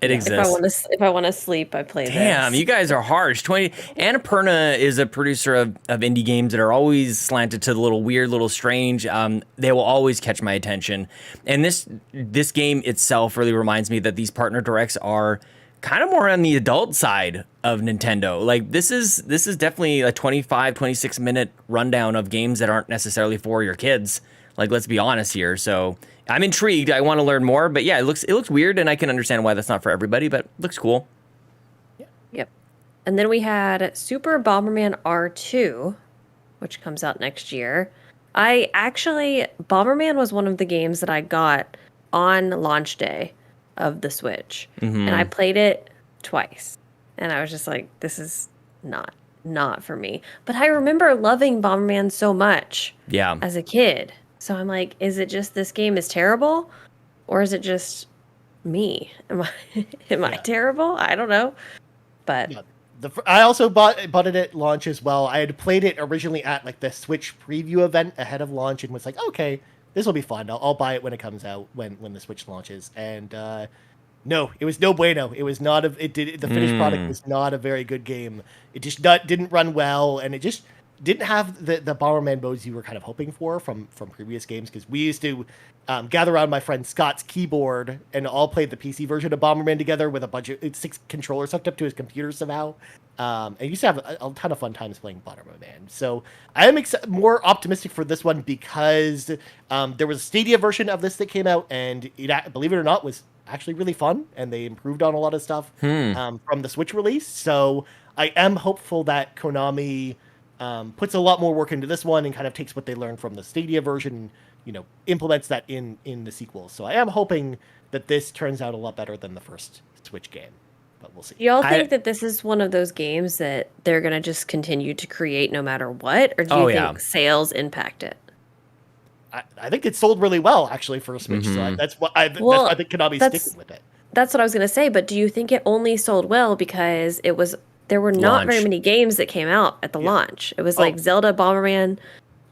It exists. If I want to sleep, I play this. Damn, you guys are harsh. Annapurna is a producer of indie games that are always slanted to the little weird, little strange. They will always catch my attention. And this game itself really reminds me that these partner directs are kind of more on the adult side of Nintendo. Like this is definitely a 25, 26 minute rundown of games that aren't necessarily for your kids. Like, let's be honest here. So I'm intrigued. I want to learn more, but yeah, it looks weird, and I can understand why that's not for everybody, but it looks cool. Yeah. Yep. And then we had Super Bomberman R2, which comes out next year. Bomberman was one of the games that I got on launch day of the Switch, and I played it twice, and I was just like, this is not for me. But I remember loving Bomberman so much as a kid. So I'm like, is it just this game is terrible, or is it just me? Am I terrible? I don't know. But I also bought it at launch as well. I had played it originally at like the Switch preview event ahead of launch, and was like, okay, this will be fun. I'll buy it when it comes out, when the Switch launches. And no, it was no bueno. It was not the finished product was not a very good game. It just didn't run well, and it just didn't have the Bomberman modes you were kind of hoping for from previous games, because we used to gather around my friend Scott's keyboard and all played the PC version of Bomberman together with a bunch of 6 controllers hooked up to his computer somehow. And used to have a ton of fun times playing Bomberman. So I am more optimistic for this one because there was a Stadia version of this that came out, and it, believe it or not, was actually really fun, and they improved on a lot of stuff from the Switch release. So I am hopeful that Konami puts a lot more work into this one and kind of takes what they learned from the Stadia version, implements that in the sequel. So I am hoping that this turns out a lot better than the first Switch game, but we'll see. Do y'all think that this is one of those games that they're going to just continue to create no matter what? Or do you think sales impact it? I think it sold really well, actually, for a Switch. So that's what I think Konami's sticking with it. That's what I was going to say. But do you think it only sold well because there were not very many games that came out at the launch? It was like Zelda, Bomberman,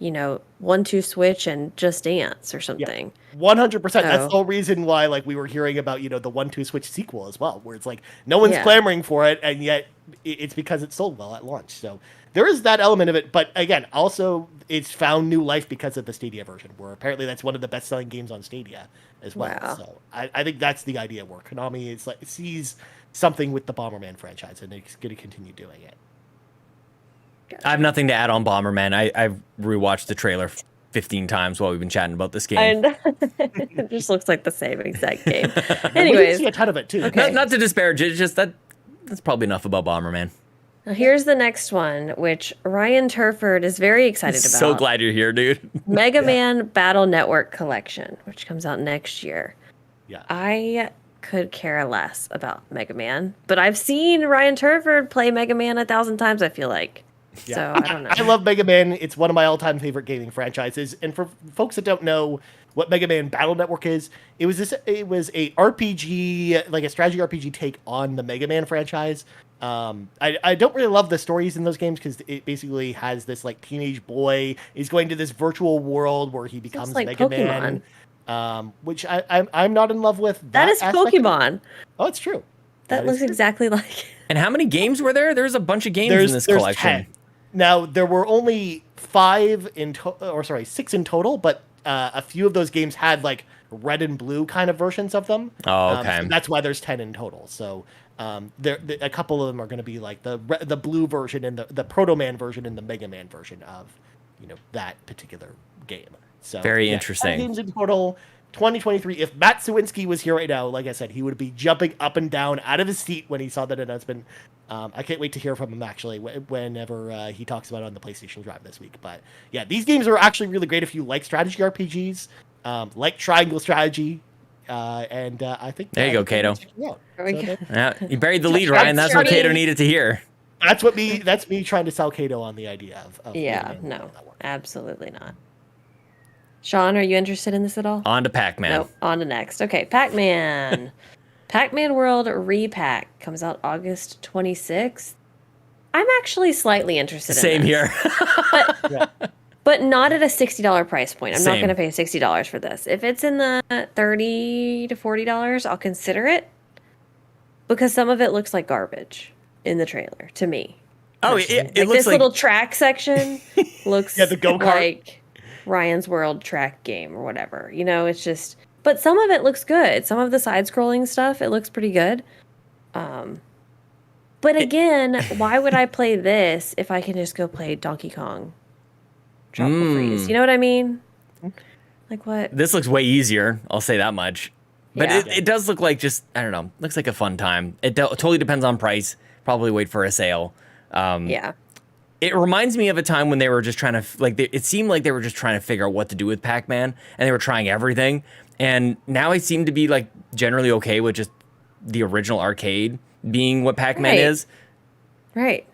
1-2 Switch, and Just Dance or something. 100%. That's the whole reason why we were hearing about the 1-2 Switch sequel as well, where it's like no one's clamoring for it, and yet it's because it sold well at launch. So there is that element of it. But again, also it's found new life because of the Stadia version, where apparently that's one of the best-selling games on Stadia as well. Wow. So I think that's the idea, where Konami is sees something with the Bomberman franchise, and it's going to continue doing it. I have nothing to add on Bomberman. I've rewatched the trailer 15 times while we've been chatting about this game. And it just looks like the same exact game. Anyways, we see a ton of it too. Okay. Not to disparage it, just that's probably enough about Bomberman. Now here's the next one, which Ryan Turford is very excited about. So glad you're here, dude. Mega Man Battle Network Collection, which comes out next year. Yeah. I could care less about Mega Man, but I've seen Ryan Turford play Mega Man 1,000 times, I feel like. Yeah. So I don't know. I love Mega Man. It's one of my all-time favorite gaming franchises. And for folks that don't know what Mega Man Battle Network is, it was a RPG, like a strategy RPG take on the Mega Man franchise. I don't really love the stories in those games because it basically has this teenage boy is going to this virtual world where he becomes Mega Pokemon. Man, which I'm not in love with. That is Pokemon. Oh, it's true. That looks exactly like. And how many games were there? There's a bunch of games in this collection. 10. Now there were only 6 in total, but a few of those games had red and blue kind of versions of them. Oh, okay. So that's why there's 10 in total. So a couple of them are going to be the blue version and the Proto Man version and the Mega Man version of that particular game. So very interesting. 10 games in total. 2023. If Matt Sawinski was here right now, like I said, he would be jumping up and down out of his seat when he saw that announcement. I can't wait to hear from him actually whenever he talks about it on the PlayStation Drive this week. But yeah, these games are actually really great if you like strategy RPGs, like Triangle Strategy, and I think there you go, Caito. Yeah, you buried the lead, Ryan. That's what Caito needed to hear. That's me trying to sell Caito on the idea of no, absolutely not. Sean, are you interested in this at all? On to Pac-Man. Nope, on to next. Okay, Pac-Man. Pac-Man World Repack comes out August 26th. I'm actually slightly interested in this. Same here. but not at a $60 price point. I'm not Same. going to pay $60 for this. If it's in the $30 to $40, I'll consider it. Because some of it looks like garbage in the trailer, to me. Oh, it looks this little track section looks the go-kart. like Ryan's World track game or whatever. It's just... But some of it looks good. Some of the side-scrolling stuff, it looks pretty good. But again, why would I play this if I can just go play Donkey Kong Tropical Freeze? You know what I mean? What? This looks way easier. I'll say that much. But it does look like I don't know. Looks like a fun time. It totally depends on price. Probably wait for a sale. It reminds me of a time when they were just trying to it seemed like they were just trying to figure out what to do with Pac-Man, and they were trying everything. And now I seem to be generally okay with just the original arcade being what Pac-Man is. Right.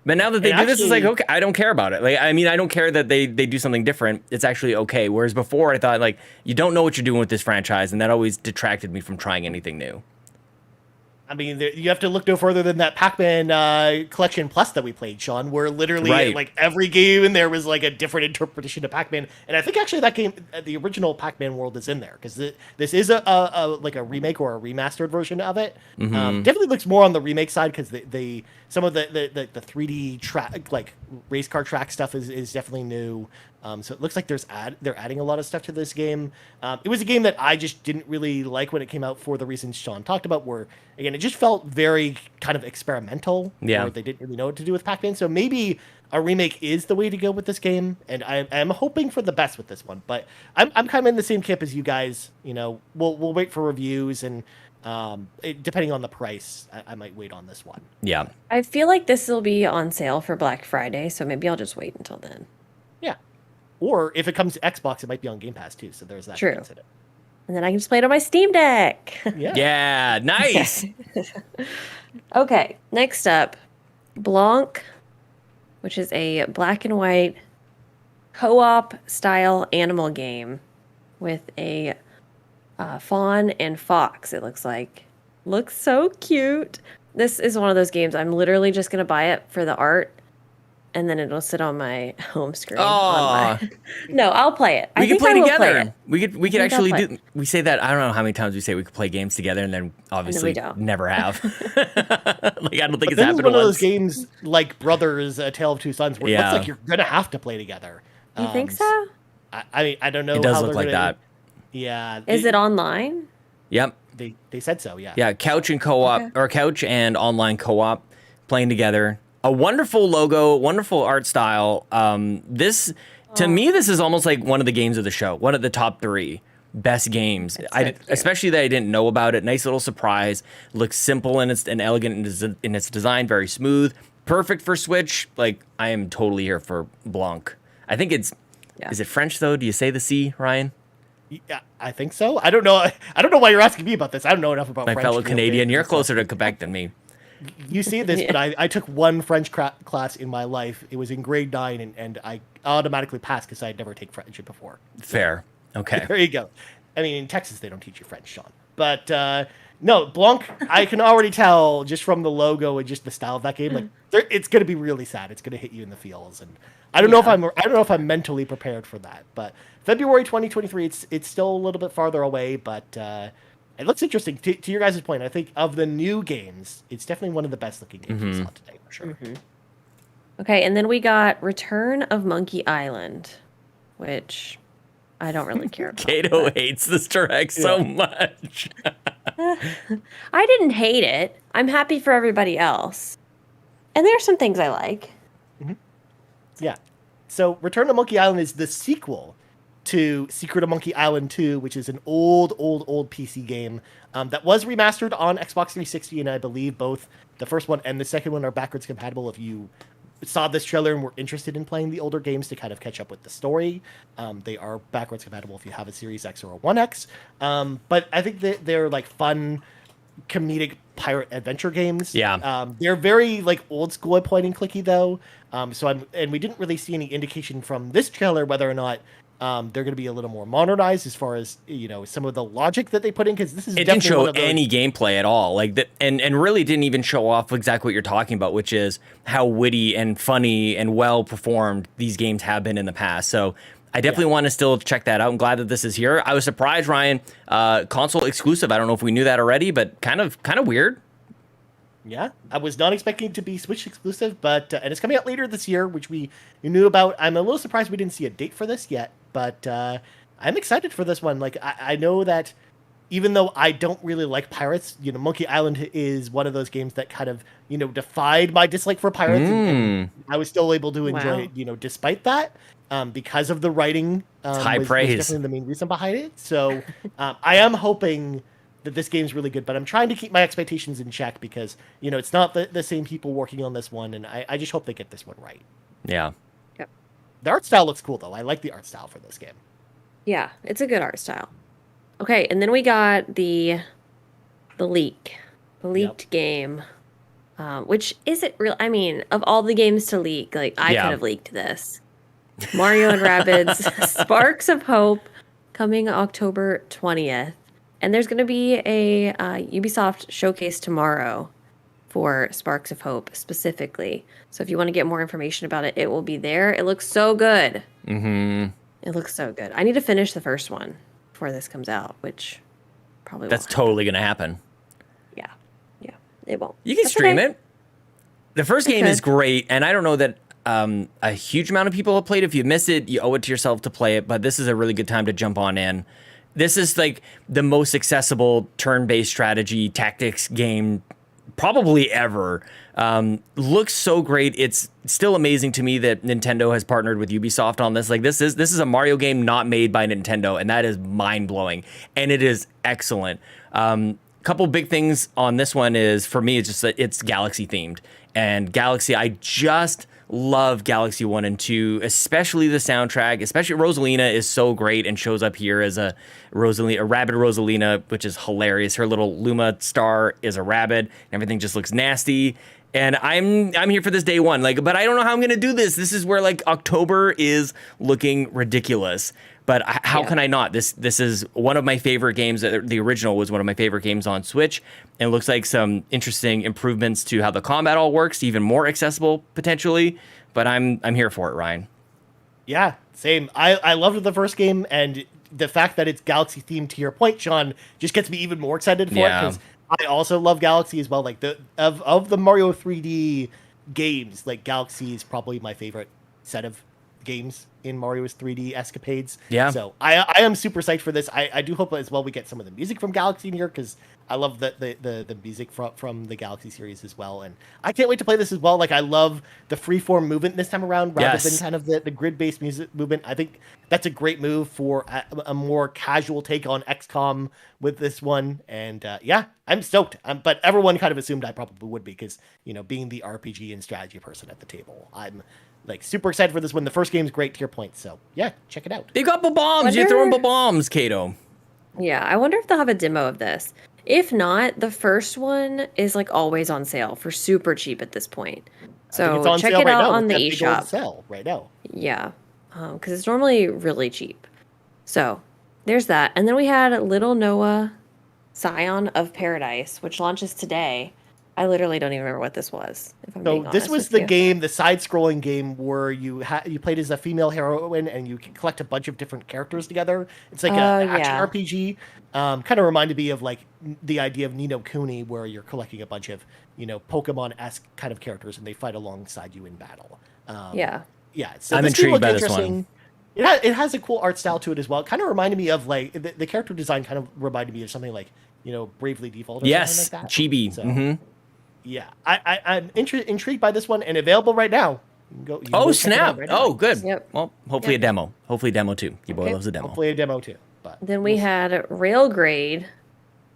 But now that they do this, it's okay, I don't care about it. I don't care that they do something different. It's actually okay. Whereas before I thought you don't know what you're doing with this franchise, and that always detracted me from trying anything new. I mean, you have to look no further than that Pac-Man Collection Plus that we played, Sean, where literally every game in there was a different interpretation of Pac-Man. And I think actually that game, the original Pac-Man world, is in there because this is a remake or a remastered version of it. Mm-hmm. Definitely looks more on the remake side because some of the 3D race car track stuff is definitely new. So it looks like they're adding a lot of stuff to this game. It was a game that I just didn't really like when it came out for the reasons Sean talked about, where, again, it just felt very kind of experimental. Yeah. Where they didn't really know what to do with Pac-Man. So maybe a remake is the way to go with this game, and I'm hoping for the best with this one. But I'm kind of in the same camp as you guys. You know, we'll wait for reviews, and depending on the price, I might wait on this one. Yeah. I feel like this will be on sale for Black Friday, so maybe I'll just wait until then. Yeah. Or if it comes to Xbox, it might be on Game Pass too. So there's that. True. And then I can just play it on my Steam Deck. Yeah. Yeah. Nice. Okay. Next up, Blanc, which is a black and white co-op style animal game with a fawn and fox, it looks like. Looks so cute. This is one of those games I'm literally just going to buy it for the art, and then it'll sit on my home screen. No, I'll play it. We I could think play I will together. play it. We could I'll actually play do. We say that, I don't know how many times we say we could play games together, and then obviously don't. never have. Like, I don't think But it's this is happened one of once. those games like Brothers, A Tale of Two Sons, where it looks like you're gonna have to play together. You think so? I mean, I don't know. It does how look they're like gonna- that. Yeah. Is it online? Yep. They said so. Yeah. Yeah, couch and co-op, or couch and online co-op, playing together. A wonderful logo, wonderful art style. To me, this is almost like one of the games of the show. One of the top 3 best games. Especially that I didn't know about it. Nice little surprise. Looks simple and elegant in its design. Very smooth. Perfect for Switch. Like, I am totally here for Blanc. I think it's. Yeah. Is it French though? Do you say the C, Ryan? Yeah, I think so. I don't know. I don't know why you're asking me about this. I don't know enough about My French fellow to know Canadian, if you're it's- closer to Quebec than me. You see this, but I took one French class in my life. It was in grade 9, and I automatically passed because I had never taken French before. Fair. Okay. There you go. I mean, in Texas, they don't teach you French, Sean. But no, Blanc, I can already tell just from the logo and just the style of that game, like it's going to be really sad. It's going to hit you in the feels, and I don't know if I'm mentally prepared for that. But February 2023, it's still a little bit farther away, but it looks interesting. To your guys' point, I think of the new games, it's definitely one of the best looking games we saw today, for sure. Okay, and then we got Return of Monkey Island, which I don't really care about. Caito hates this direct so much. I didn't hate it. I'm happy for everybody else. And there are some things I like. Yeah. So Return to Monkey Island is the sequel to Secret of Monkey Island 2, which is an old PC game that was remastered on Xbox 360, and I believe both the first one and the second one are backwards compatible if you saw this trailer and were interested in playing the older games to kind of catch up with the story. They are backwards compatible if you have a Series X or a One X. But I think that they're like fun, comedic pirate adventure games. Yeah. They're very like old school point and clicky though. And we didn't really see any indication from this trailer whether or not they're going to be a little more modernized as far as, you know, some of the logic that they put in, because this is It definitely didn't show one of those... any gameplay at all, like that, and really didn't even show off exactly what you're talking about, which is how witty and funny and well performed these games have been in the past. So I definitely want to still check that out. I'm glad that this is here. I was surprised, Ryan, console exclusive. I don't know if we knew that already, but kind of weird. Yeah, I was not expecting it to be Switch exclusive, but and it's coming out later this year, which we knew about. I'm a little surprised we didn't see a date for this yet, but I'm excited for this one. Like, I know that even though I don't really like pirates, you know, Monkey Island is one of those games that kind of, you know, defied my dislike for pirates, and I was still able to enjoy it, you know, despite that, because of the writing. High was praise. definitely the main reason behind it. So I am hoping that this game's really good, but I'm trying to keep my expectations in check because, you know, it's not the same people working on this one, and I just hope they get this one right. Yeah. Yep. The art style looks cool, though. I like the art style for this game. Yeah, it's a good art style. Okay, and then we got the leak. The leaked game. Which isn't real. I mean, of all the games to leak, like, I could have leaked this. Mario and Rabbids Sparks of Hope coming October 20th. And there's going to be a Ubisoft showcase tomorrow for Sparks of Hope specifically. So if you want to get more information about it, it will be there. It looks so good. Mm-hmm. It looks so good. I need to finish the first one before this comes out, which probably That's won't totally going to happen. Yeah, it won't. You can That's stream okay. it. The first game is great, and I don't know that a huge amount of people have played. If you miss it, you owe it to yourself to play it. But this is a really good time to jump on in. This is like the most accessible turn-based strategy tactics game probably ever. Looks so great. It's still amazing to me that Nintendo has partnered with Ubisoft on this. Like this is a Mario game not made by Nintendo, and that is mind-blowing. And it is excellent. Couple big things on this one is, for me, it's just that it's Galaxy themed. And Galaxy, I just love Galaxy 1 and 2, especially the soundtrack. Especially Rosalina is so great and shows up here as a rabbit Rosalina, which is hilarious. Her little Luma star is a rabbit. Everything just looks nasty. And I'm here for this day one. Like, but I don't know how I'm gonna do this. This is where like October is looking ridiculous. But how can I not? This is one of my favorite games. The original was one of my favorite games on Switch. And it looks like some interesting improvements to how the combat all works, even more accessible potentially. But I'm here for it, Ryan. Yeah, same. I loved the first game, and the fact that it's Galaxy themed, to your point, Sean, just gets me even more excited for it, because I also love Galaxy as well. Like of the Mario 3D games, like Galaxy is probably my favorite set of games in Mario's 3D escapades. Yeah. So I am super psyched for this. I do hope as well we get some of the music from Galaxy in here, because I love the music from the Galaxy series as well. And I can't wait to play this as well. Like, I love the freeform movement this time around rather than kind of the grid-based music movement. I think that's a great move for a more casual take on XCOM with this one. And yeah, I'm stoked. But everyone kind of assumed I probably would be, because, you know, being the RPG and strategy person at the table, I'm like super excited for this one. The first game's great, to your point. So yeah, check it out. They got bombs. You're throwing bombs, Caito. Yeah, I wonder if they'll have a demo of this. If not, the first one is like always on sale for super cheap at this point. So check it out on the eShop. Sale right now. Yeah, because it's normally really cheap. So there's that. And then we had Little Noah, Scion of Paradise, which launches today. I literally don't even remember what this was. If I'm being honest this was with the game, the side-scrolling game where you played as a female heroine and you can collect a bunch of different characters together. It's like an action RPG. Kind of reminded me of like the idea of Ni no Kuni, where you're collecting a bunch of, you know, Pokemon-esque kind of characters and they fight alongside you in battle. Yeah. So I'm intrigued by this one. It has a cool art style to it as well. It kind of reminded me of like the character design kind of reminded me of something like, you know, Bravely Default or something like that. Chibi. So, yeah, I'm intrigued by this one, and available right now. Snap! Right now. Good. Yep. Well, hopefully a demo. Hopefully a demo too. Your boy loves a demo. Hopefully a demo too. But then we had Railgrade,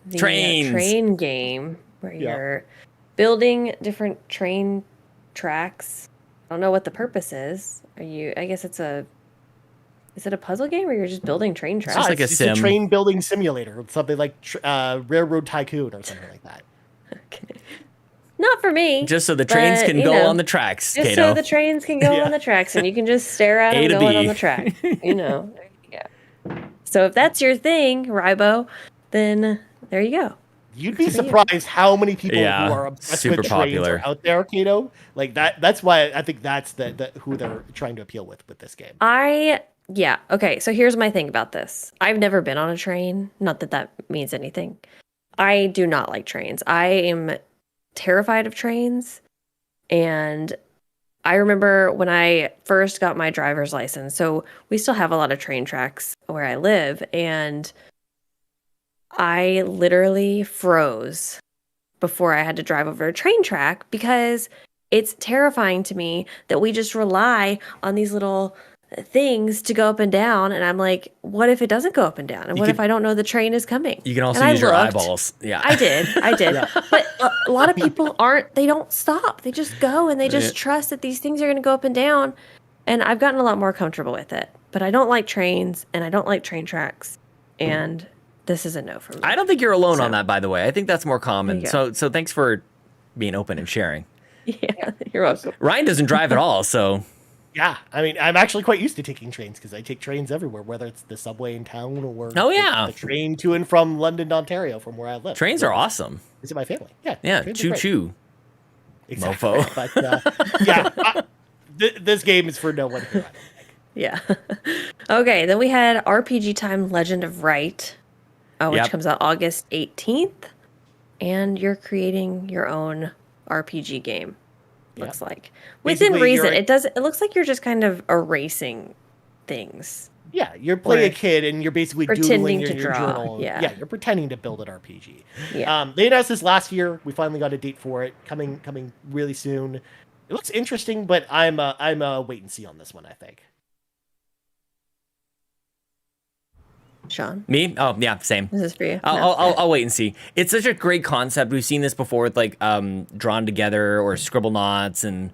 the Trains. Train game where you're building different train tracks. I don't know what the purpose is. I guess is it a puzzle game, or you're just building train tracks? It's like a sim. It's a train building simulator, something like Railroad Tycoon or something like that. Okay. Not for me. Just so the trains can go on the tracks, Just Caito. so the trains can go on the tracks, and you can just stare at them going on the track. You know. Yeah. So if that's your thing, Rybo, then there you go. You'd be surprised how many people who are obsessed with trains are out there, Caito. Like that's why I think that's who they're trying to appeal with this game. Okay, so here's my thing about this. I've never been on a train. Not that means anything. I do not like trains. I am terrified of trains. And I remember when I first got my driver's license, so we still have a lot of train tracks where I live, and I literally froze before I had to drive over a train track, because it's terrifying to me that we just rely on these little things to go up and down, and I'm like, what if it doesn't go up and down, and what if I don't know the train is coming? You can also use your eyeballs. Yeah, I did. But a lot of people they don't stop, they just go, and they just trust that these things are going to go up and down. And I've gotten a lot more comfortable with it, but I don't like trains, and I don't like train tracks, and this is a no for me. I don't think you're alone on that, by the way. I think that's more common. So thanks for being open and sharing. Yeah, you're welcome. Ryan doesn't drive at all, so yeah, I mean, I'm actually quite used to taking trains, because I take trains everywhere, whether it's the subway in town or the train to and from London, Ontario, from where I live. Trains are awesome. Visit my family. Yeah, choo-choo. Exactly. Mofo. But this game is for no one. Yeah. Okay, then we had RPG Time Legend of Right, which comes out August 18th, and you're creating your own RPG game. looks like. Basically, Within reason, you're- it looks like you're just kind of erasing things. Yeah, you're playing Or a kid and you're basically pretending doodling in to your draw, journal. yeah. You're pretending to build an RPG. Yeah. They announced this last year. We finally got a date for it, coming really soon. It looks interesting, but I'm a wait and see on this one, I think. Sean, Me? Oh, yeah, same. is this for you? I'll wait and see. It's such a great concept. We've seen this before with like Drawn Together or Scribble Knots, and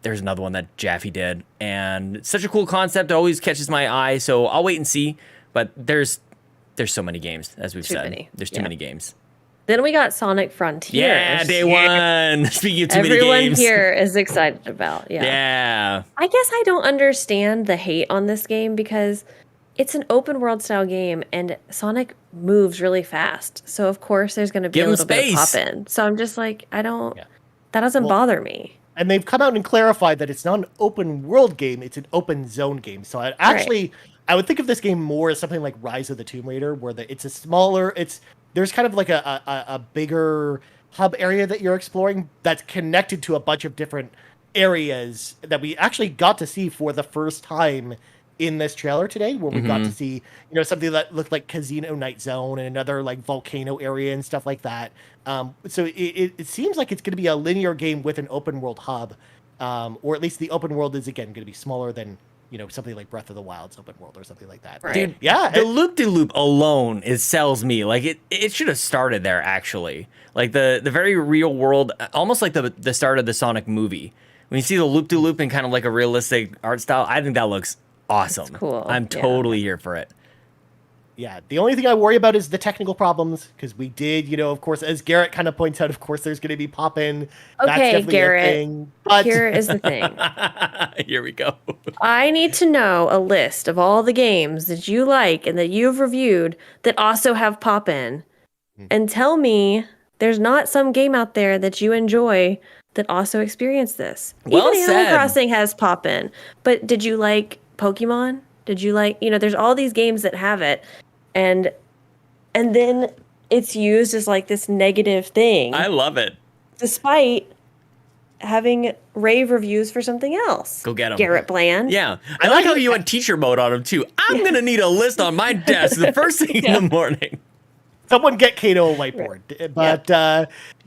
there's another one that Jaffe did. And it's such a cool concept. It always catches my eye. So I'll wait and see. But there's so many games, as we've said. Many. There's too many games. Then we got Sonic Frontiers. Yeah, day one. Speaking of too many Everyone games. here is excited about. Yeah. Yeah. I guess I don't understand the hate on this game because it's an open world style game and Sonic moves really fast. So of course there's going to be Give a him little bit of pop space. in. So I'm just like, that doesn't Well, bother me. And they've come out and clarified that it's not an open world game; it's an open zone game. So I would think of this game more as something like Rise of the Tomb Raider, where it's a smaller. There's kind of like a bigger hub area that you're exploring that's connected to a bunch of different areas that we actually got to see for the first time in this trailer today, where we got to see, something that looked like Casino Night Zone and another like volcano area and stuff like that. So it seems like it's going to be a linear game with an open world hub, or at least the open world is again going to be smaller than something like Breath of the Wild's open world or something like that. Right. Dude, Yeah, the loop-de-loop alone sells me. Like it should have started there actually. Like the very real world, almost like the start of the Sonic movie. When you see the loop-de-loop in kind of like a realistic art style, I think that looks awesome. It's cool. I'm Yeah. totally here for it. Yeah, the only thing I worry about is the technical problems, because we did, of course, as Garrett kind of points out, of course, there's going to be pop-in. That's Okay, definitely Garrett. a thing, but Here is the thing. Here we go. I need to know a list of all the games that you like and that you've reviewed that also have pop in. And tell me there's not some game out there that you enjoy that also experienced this. Well Even said. Animal Crossing has pop in. But did you like Pokemon? Did you like, there's all these games that have it. And then it's used as like this negative thing. I love it. Despite having rave reviews for something else. Go get 'em. Garrett Bland. Yeah. I like how you went teacher mode on him too. I'm going to need a list on my desk the first thing in the morning. someone get Caito a whiteboard. But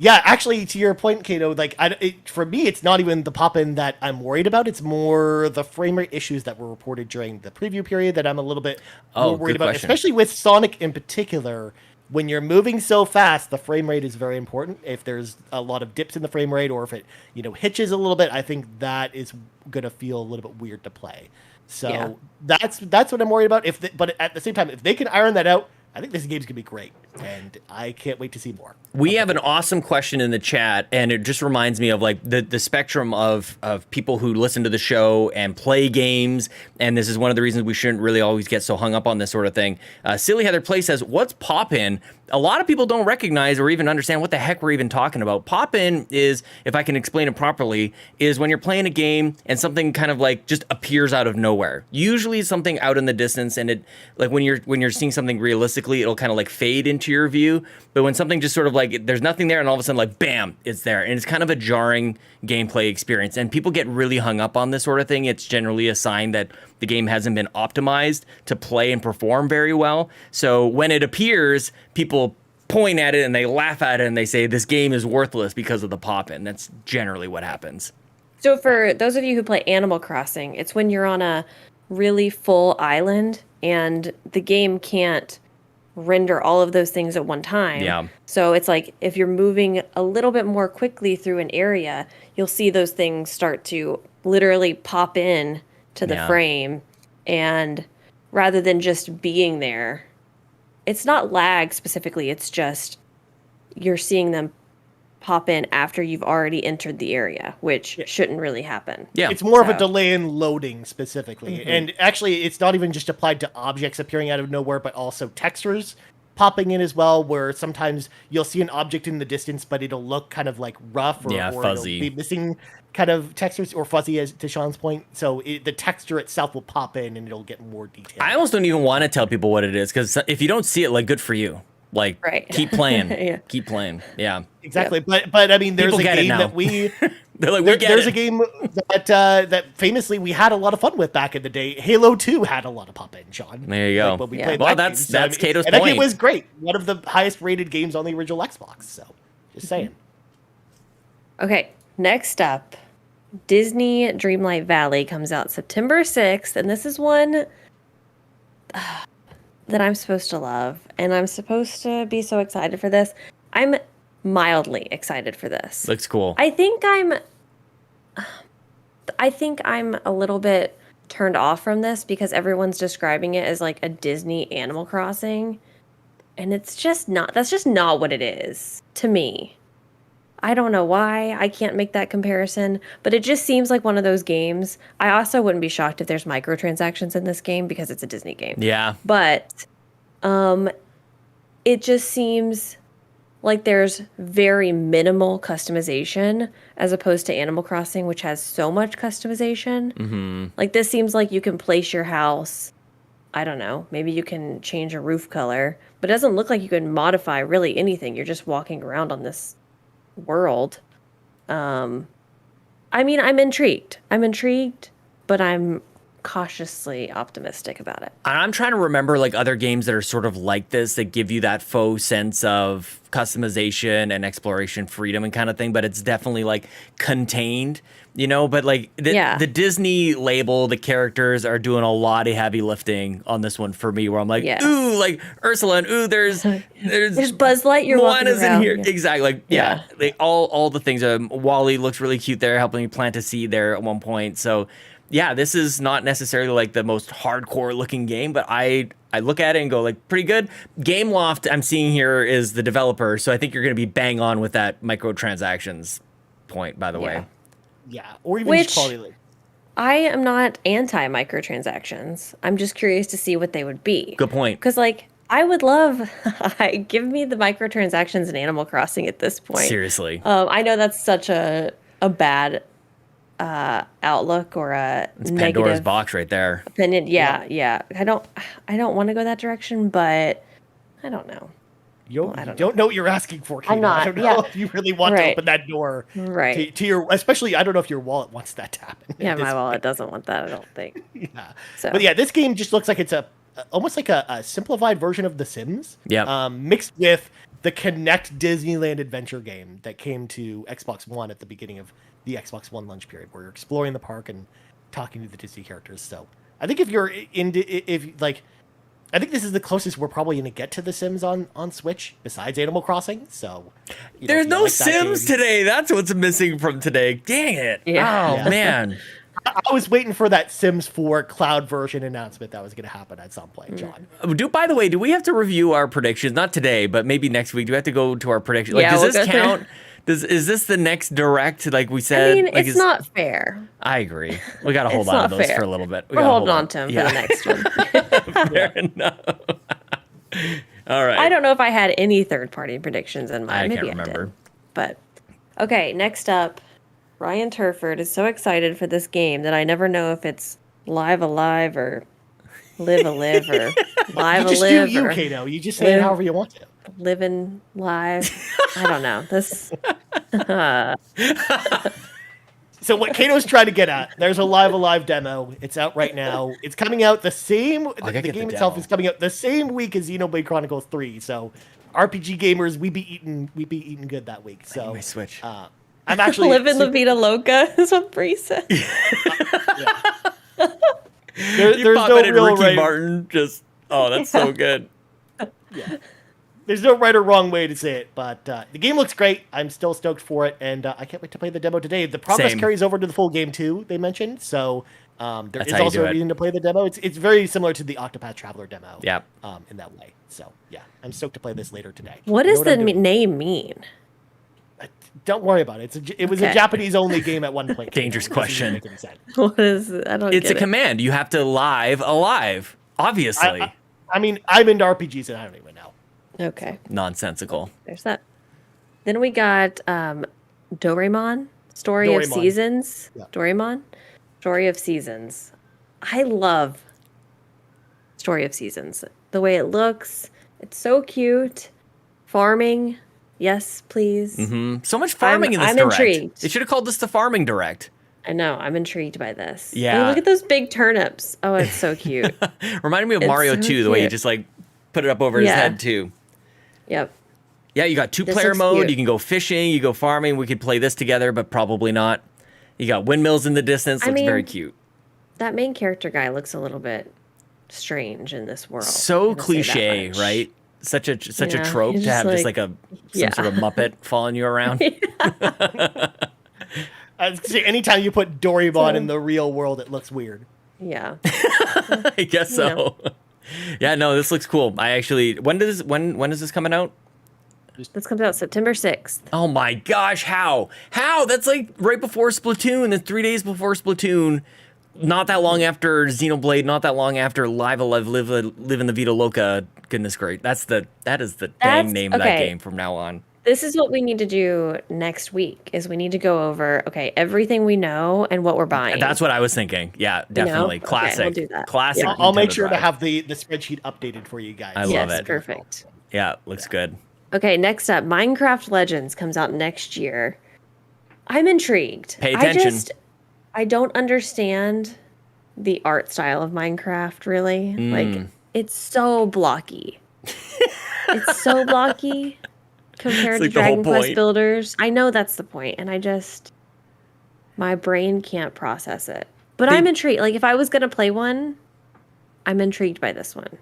actually, to your point, Caito, like for me, it's not even the pop-in that I'm worried about. It's more the frame rate issues that were reported during the preview period that I'm a little bit more worried about, question. especially with Sonic in particular. When you're moving so fast, the frame rate is very important. If there's a lot of dips in the frame rate, or if it hitches a little bit, I think that is gonna feel a little bit weird to play. So that's what I'm worried about. But at the same time, if they can iron that out, I think this game's gonna be great, and I can't wait to see more. We have an awesome question in the chat, and it just reminds me of like the spectrum of people who listen to the show and play games, and this is one of the reasons we shouldn't really always get so hung up on this sort of thing. Silly Heather Play says, "What's pop-in?" A lot of people don't recognize or even understand what the heck we're even talking about. Pop-in is, if I can explain it properly, is when you're playing a game and something kind of like just appears out of nowhere. Usually something out in the distance, and it like when you're seeing something realistically, it'll kind of like fade into your view. But when something just sort of like there's nothing there, and all of a sudden like bam, it's there, and it's kind of a jarring gameplay experience. And people get really hung up on this sort of thing. It's generally a sign that the game hasn't been optimized to play and perform very well. So when it appears, people point at it and they laugh at it and they say this game is worthless because of the pop-in. That's generally what happens. So for those of you who play Animal Crossing, it's when you're on a really full island and the game can't render all of those things at one time. Yeah. So it's like if you're moving a little bit more quickly through an area, you'll see those things start to literally pop in to the frame, and rather than just being there, it's not lag specifically, it's just you're seeing them pop in after you've already entered the area, which shouldn't really happen. Yeah. It's more of a delay in loading specifically. Mhm. And actually, it's not even just applied to objects appearing out of nowhere, but also textures popping in as well, where sometimes you'll see an object in the distance, but it'll look kind of like rough or fuzzy. it'll be missing kind of textures, or fuzzy, as to Sean's point. So the texture itself will pop in and it'll get more detailed. I almost don't even want to tell people what it is, because if you don't see it, like, good for you. Like, Right. keep playing. Yeah. Keep playing. Yeah. Exactly. But I mean, there's People a get it game now. that we They're like, we get there's it. a game that famously we had a lot of fun with back in the day. Halo 2 had a lot of pop in, Sean. There you go. Like, when we Yeah. played Well, that that's game. So, I mean, Cato's and that point. game was great. One of the highest rated games on the original Xbox. So, just saying. Okay, next up, Disney Dreamlight Valley comes out September 6th, and this is one that I'm supposed to love, and I'm supposed to be so excited for this. I'm mildly excited for this. Looks cool. I think I'm a little bit turned off from this because everyone's describing it as like a Disney Animal Crossing, and it's just not. That's just not what it is to me. I don't know why I can't make that comparison, but it just seems like one of those games. I also wouldn't be shocked if there's microtransactions in this game because it's a Disney game. Yeah. But it just seems like there's very minimal customization as opposed to Animal Crossing, which has so much customization. Mm-hmm. Like, this seems like you can place your house. I don't know. Maybe you can change a roof color, but it doesn't look like you can modify really anything. You're just walking around on this world. I mean, I'm intrigued, but I'm cautiously optimistic about it. I'm trying to remember like other games that are sort of like this that give you that faux sense of customization and exploration freedom and kind of thing, but it's definitely like contained, you know, but like the Disney label, the characters are doing a lot of heavy lifting on this one for me, where I'm like, ooh, like Ursula, and ooh, there's Buzz Lightyear walking Moana's around. in here. Exactly. Like, yeah. They, all the things. Wally looks really cute there, helping me plant a seed there at one point. So yeah, this is not necessarily like the most hardcore looking game, but I look at it and go like pretty good. Gameloft I'm seeing here is the developer, so I think you're going to be bang on with that microtransactions point, by the way. Yeah, or even Which- just quality loop. I am not anti microtransactions. I'm just curious to see what they would be. Good point. Because, like, I would love, give me the microtransactions in Animal Crossing at this point. Seriously. I know that's such a bad outlook or a It's negative Pandora's box right there. opinion. Yeah. I don't want to go that direction, but I don't know. You don't know what you're asking for, Kato. I'm not, I don't know yeah. if you really want to Right. open that door Right. to your, especially, I don't know if your wallet wants that to happen. Yeah, at this my wallet point. doesn't want that, I don't think. Yeah. So. But yeah, this game just looks like it's almost like a simplified version of The Sims. Yeah. Mixed with the Connect Disneyland Adventure game that came to Xbox One at the beginning of the Xbox One launch period, where you're exploring the park and talking to the Disney characters. So I think I think this is the closest we're probably going to get to The Sims on Switch, besides Animal Crossing. So There's no like that Sims game- today. That's what's missing from today. Dang it. Yeah. Oh, Yeah. man. I was waiting for that Sims 4 cloud version announcement that was going to happen at some point, John. By the way, do we have to review our predictions? Not today, but maybe next week. Do we have to go to our predictions? Like, Yeah, does we'll this go through. count? Is this the next direct? Like we said, I mean, like, it's not fair. I agree. We got to hold It's on not to those fair. for a little bit. We're holding on to them Yeah. for the next one. Fair enough. All right. I don't know if I had any third-party predictions in mind. I Maybe can't remember. I did. But okay, next up, Ryan Turford is so excited for this game that I never know if it's Live Alive or Live a Live or Live You a just Live do you, or Kato. You just say it live- however you want to. Living Live. I don't know. This. So what Kato's trying to get at, there's a Live Alive demo. It's out right now. It's coming out the same. gotta The get game the itself demo. is coming out the same week as Xenoblade Chronicles 3. So RPG gamers, we be eating good that week. So my Switch. I'm actually Living La Vida Loca is what Bree said. You there's pop no it in real Ricky right. Martin. Just that's so good. There's no right or wrong way to say it, but the game looks great. I'm still stoked for it, and I can't wait to play the demo today. The progress Same. carries over to the full game too. They mentioned so. There That's is how you also do a it. reason to play the demo. It's very similar to the Octopath Traveler demo. Yep. In that way. So yeah, I'm stoked to play this later today. What You know does the I'm doing. name mean? Don't worry about it. It was a Okay. Japanese only game at one point. Dangerous It doesn't question. make any sense. What is? I don't. It's get a it. command. You have to live alive. Obviously. I mean, I'm into RPGs and I don't even know. Okay. Nonsensical. There's that. Then we got Doraemon, Story of Doraemon. Seasons. Yeah. Doraemon, Story of Seasons. I love Story of Seasons. The way it looks, it's so cute. Farming, yes, please. So much farming in this I'm direct. intrigued. They should have called this the farming direct. I know. I'm intrigued by this. Yeah. Like, look at those big turnips. Oh, it's so cute. Reminded me of It's Mario so 2, the way you cute. just like put it up over his Yeah. head too. Yep. Yeah, you got This 2-player looks mode. cute. You can go fishing, you go farming. We could play this together, but probably not. You got windmills in the distance. I Looks very mean, cute. That main character guy looks a little bit strange in this world. So I'm gonna say that cliche, much. right? Such a Yeah, trope he's to have just like- like some yeah. sort of Muppet following you around. See, anytime you put Doraemon in the real world, it looks weird. Yeah. I guess so. Yeah, no, this looks cool. I actually, when is this coming out? This comes out September 6th. Oh my gosh, how? That's like right before Splatoon, and 3 days before Splatoon. Not that long after Xenoblade, not that long after Live Alive, Live in the Vida Loca. Goodness great. That is the dang name of that okay. game from now on. This is what we need to do next week is we need to go over, okay, everything we know and what we're buying. That's what I was thinking. Yeah, definitely. Okay, Classic. we'll do that. Classic. Yeah. I'll make Nintendo sure to Drive. have the spreadsheet updated for you guys. I love Yes, it. perfect. Yeah, looks good. Okay, next up, Minecraft Legends comes out next year. I'm intrigued. Pay attention. I don't understand the art style of Minecraft, really. Like, it's so blocky. It's so blocky compared like to the whole Dragon Quest point. Builders. I know that's the point, and my brain can't process it. But I'm intrigued. Like, if I was going to play one, I'm intrigued by this one.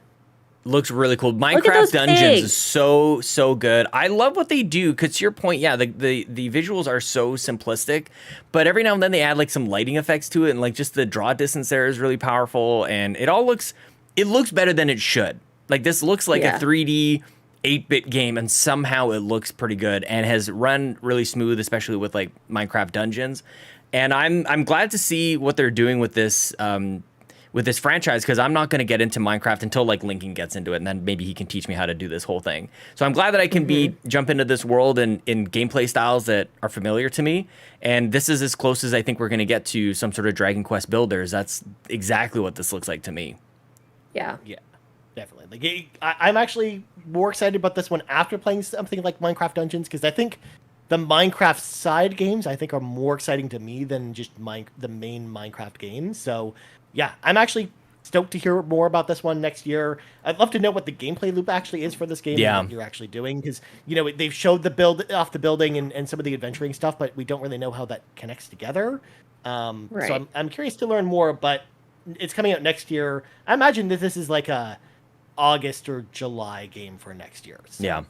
Looks really cool. at Minecraft those Dungeons pigs. is so good. I love what they do because to your point, yeah, the visuals are so simplistic, but every now and then they add like some lighting effects to it, and like just the draw distance there is really powerful, and it looks better than it should. Like this looks like a 3D 8-bit game, and somehow it looks pretty good and has run really smooth, especially with like Minecraft Dungeons. And I'm glad to see what they're doing with this franchise, because I'm not going to get into Minecraft until like Lincoln gets into it, and then maybe he can teach me how to do this whole thing. So I'm glad that I can jump into this world in gameplay styles that are familiar to me. And this is as close as I think we're going to get to some sort of Dragon Quest Builders. That's exactly what this looks like to me. Yeah. Yeah, definitely. Like, I'm actually more excited about this one after playing something like Minecraft Dungeons, because I think the Minecraft side games I think are more exciting to me than just the main Minecraft games. So yeah, I'm actually stoked to hear more about this one next year. I'd love to know what the gameplay loop actually is for this game and what you're actually doing, because they've showed the build off the building and some of the adventuring stuff, but we don't really know how that connects together. Right. So I'm curious to learn more, but it's coming out next year. I imagine that this is like a August or July game for next year. So Yeah.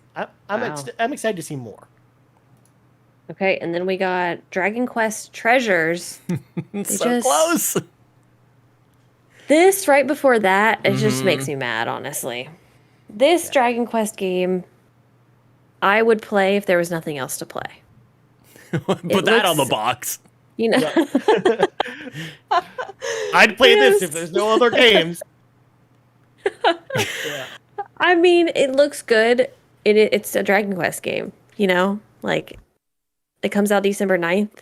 I'm excited to see more. Okay, and then we got Dragon Quest Treasures. So close. This right before that, it just makes me mad, honestly. This Dragon Quest game, I would play if there was nothing else to play. Put that on the box. You know, I'd play this if there's no other games. I mean, it looks good. It's a Dragon Quest game, you know? Like, it comes out December 9th.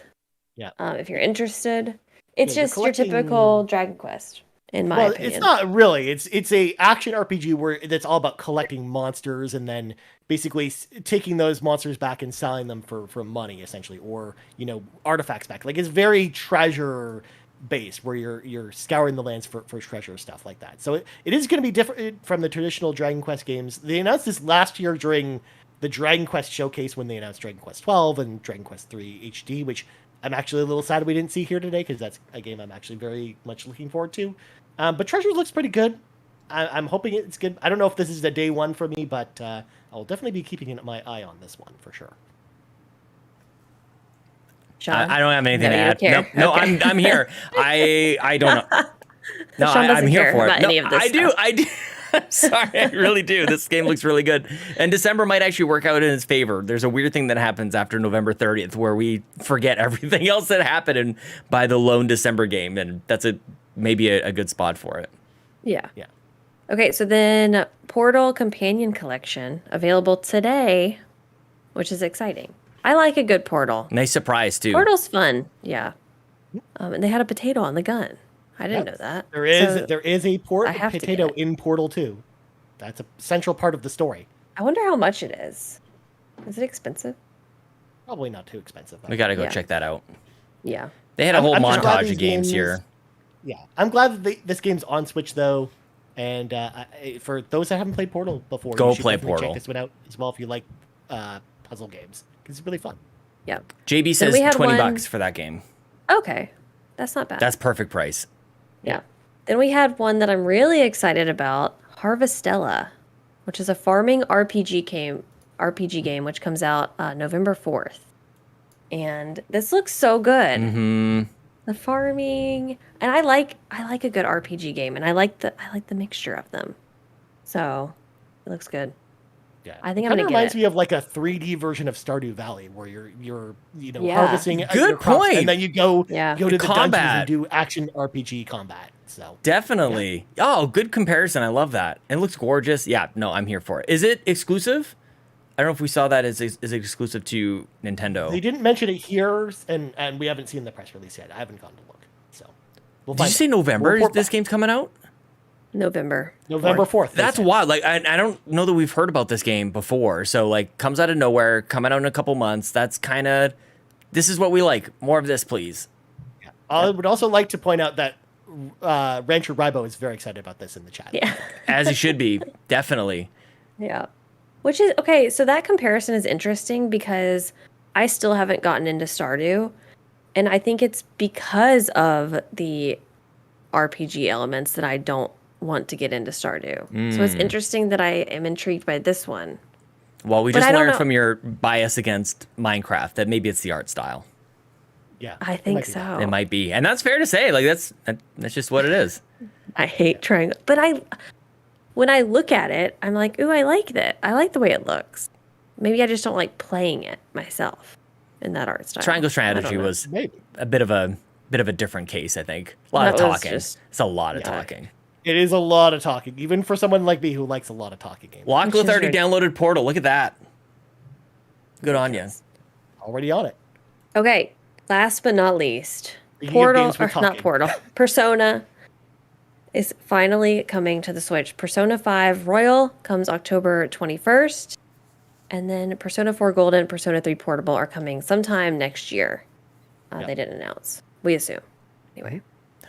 Yeah. If you're interested. It's Yeah, you're just your typical Dragon Quest, in my opinion. It's not really. It's a action RPG where that's all about collecting monsters and then basically taking those monsters back and selling them for money, essentially, or artifacts back. Like, it's very treasure based, where you're scouring the lands for treasure, stuff like that. So it is going to be different from the traditional Dragon Quest games. They announced this last year during the Dragon Quest showcase when they announced Dragon Quest 12 and Dragon Quest 3 HD, which I'm actually a little sad we didn't see here today, because that's a game I'm actually very much looking forward to. But Treasures looks pretty good. I'm hoping it's good. I don't know if this is the day one for me, but I'll definitely be keeping my eye on this one for sure. Sean? I don't have anything to you add. don't care. No, Okay. I'm here. I don't know. No, Sean doesn't I'm here care for it. about No, any of this I do. stuff. I do. I'm sorry, I really do. This game looks really good. And December might actually work out in his favor. There's a weird thing that happens after November 30th where we forget everything else that happened and buy the lone December game. And that's maybe a good spot for it. Yeah. Yeah. Okay, so then Portal Companion Collection, available today, which is exciting. I like a good Portal. Nice surprise, too. Portal's fun, yeah. And they had a potato on the gun. I didn't know that. There is So there is a I have to potato get it. in Portal 2. That's a central part of the story. I wonder how much it is. Is it expensive? Probably not too expensive. We got to go Yeah. check that out. Yeah. They had a whole I'm just glad montage these of games games- here. Yeah, I'm glad that this game's on Switch though, and for those that haven't played Portal before, Go you should play definitely Portal. Check this one out as well if you like puzzle games because it's really fun. Yeah. JB says we had $20 one- for that game. Okay. That's not bad. That's perfect price. Yeah. Then we had one that I'm really excited about, Harvestella, which is a farming RPG game which comes out November 4th. And this looks so good. Mm-hmm. The farming, and I like a good RPG game, and I like the mixture of them. So, it looks good. Yeah, I think it I'm kinda gonna reminds get it. me of like a 3D version of Stardew Valley where you're Yeah. harvesting Good your crops, point. and then you go to The the dungeons combat. and do action RPG combat. So Definitely. Oh, good comparison. I love that. It looks gorgeous. Yeah, no, I'm here for it. Is it exclusive? I don't know if we saw that as exclusive to Nintendo. they didn't mention it here, and we haven't seen the press release yet. I haven't gone to look. So we'll Did you find say out. November? We'll report This back. game's coming out? November 4th. they That's said. wild. Like I don't know that we've heard about this game before. So like comes out of nowhere, coming out in a couple months. That's kind of this is what we like. More of this, please. I would also like to point out that Rancher Ribo is very excited about this in the chat. Yeah. As it should be. Definitely. Yeah. Which is okay, so that comparison is interesting because I still haven't gotten into Stardew, and I think it's because of the RPG elements that I don't want to get into Stardew. So it's interesting that I am intrigued by this one. Well, we But just I don't learned know- from your bias against Minecraft that maybe it's the art style. Yeah. I it think might be that. so. It might be, and that's fair to say. Like that's just what it is. I hate triangle, but when I look at it, I'm like, ooh, I like that. I like the way it looks. Maybe I just don't like playing it myself in that art style. Triangle I don't Strategy know. was Maybe. a bit of a different case. I think a lot of That was talking. just- It's a lot of Yeah. talking. It is a lot of talking, even for someone like me who likes a lot of talking games. Well, Which Aqua is 30 very- downloaded Portal. Look at that. Good on you. Already on it. Okay, last but not least, Speaking of Portal, games with or not talking. Portal, Persona is finally coming to the Switch. Persona 5 Royal comes October 21st, and then Persona 4 Golden and Persona 3 Portable are coming sometime next year. They didn't announce. We assume. Anyway.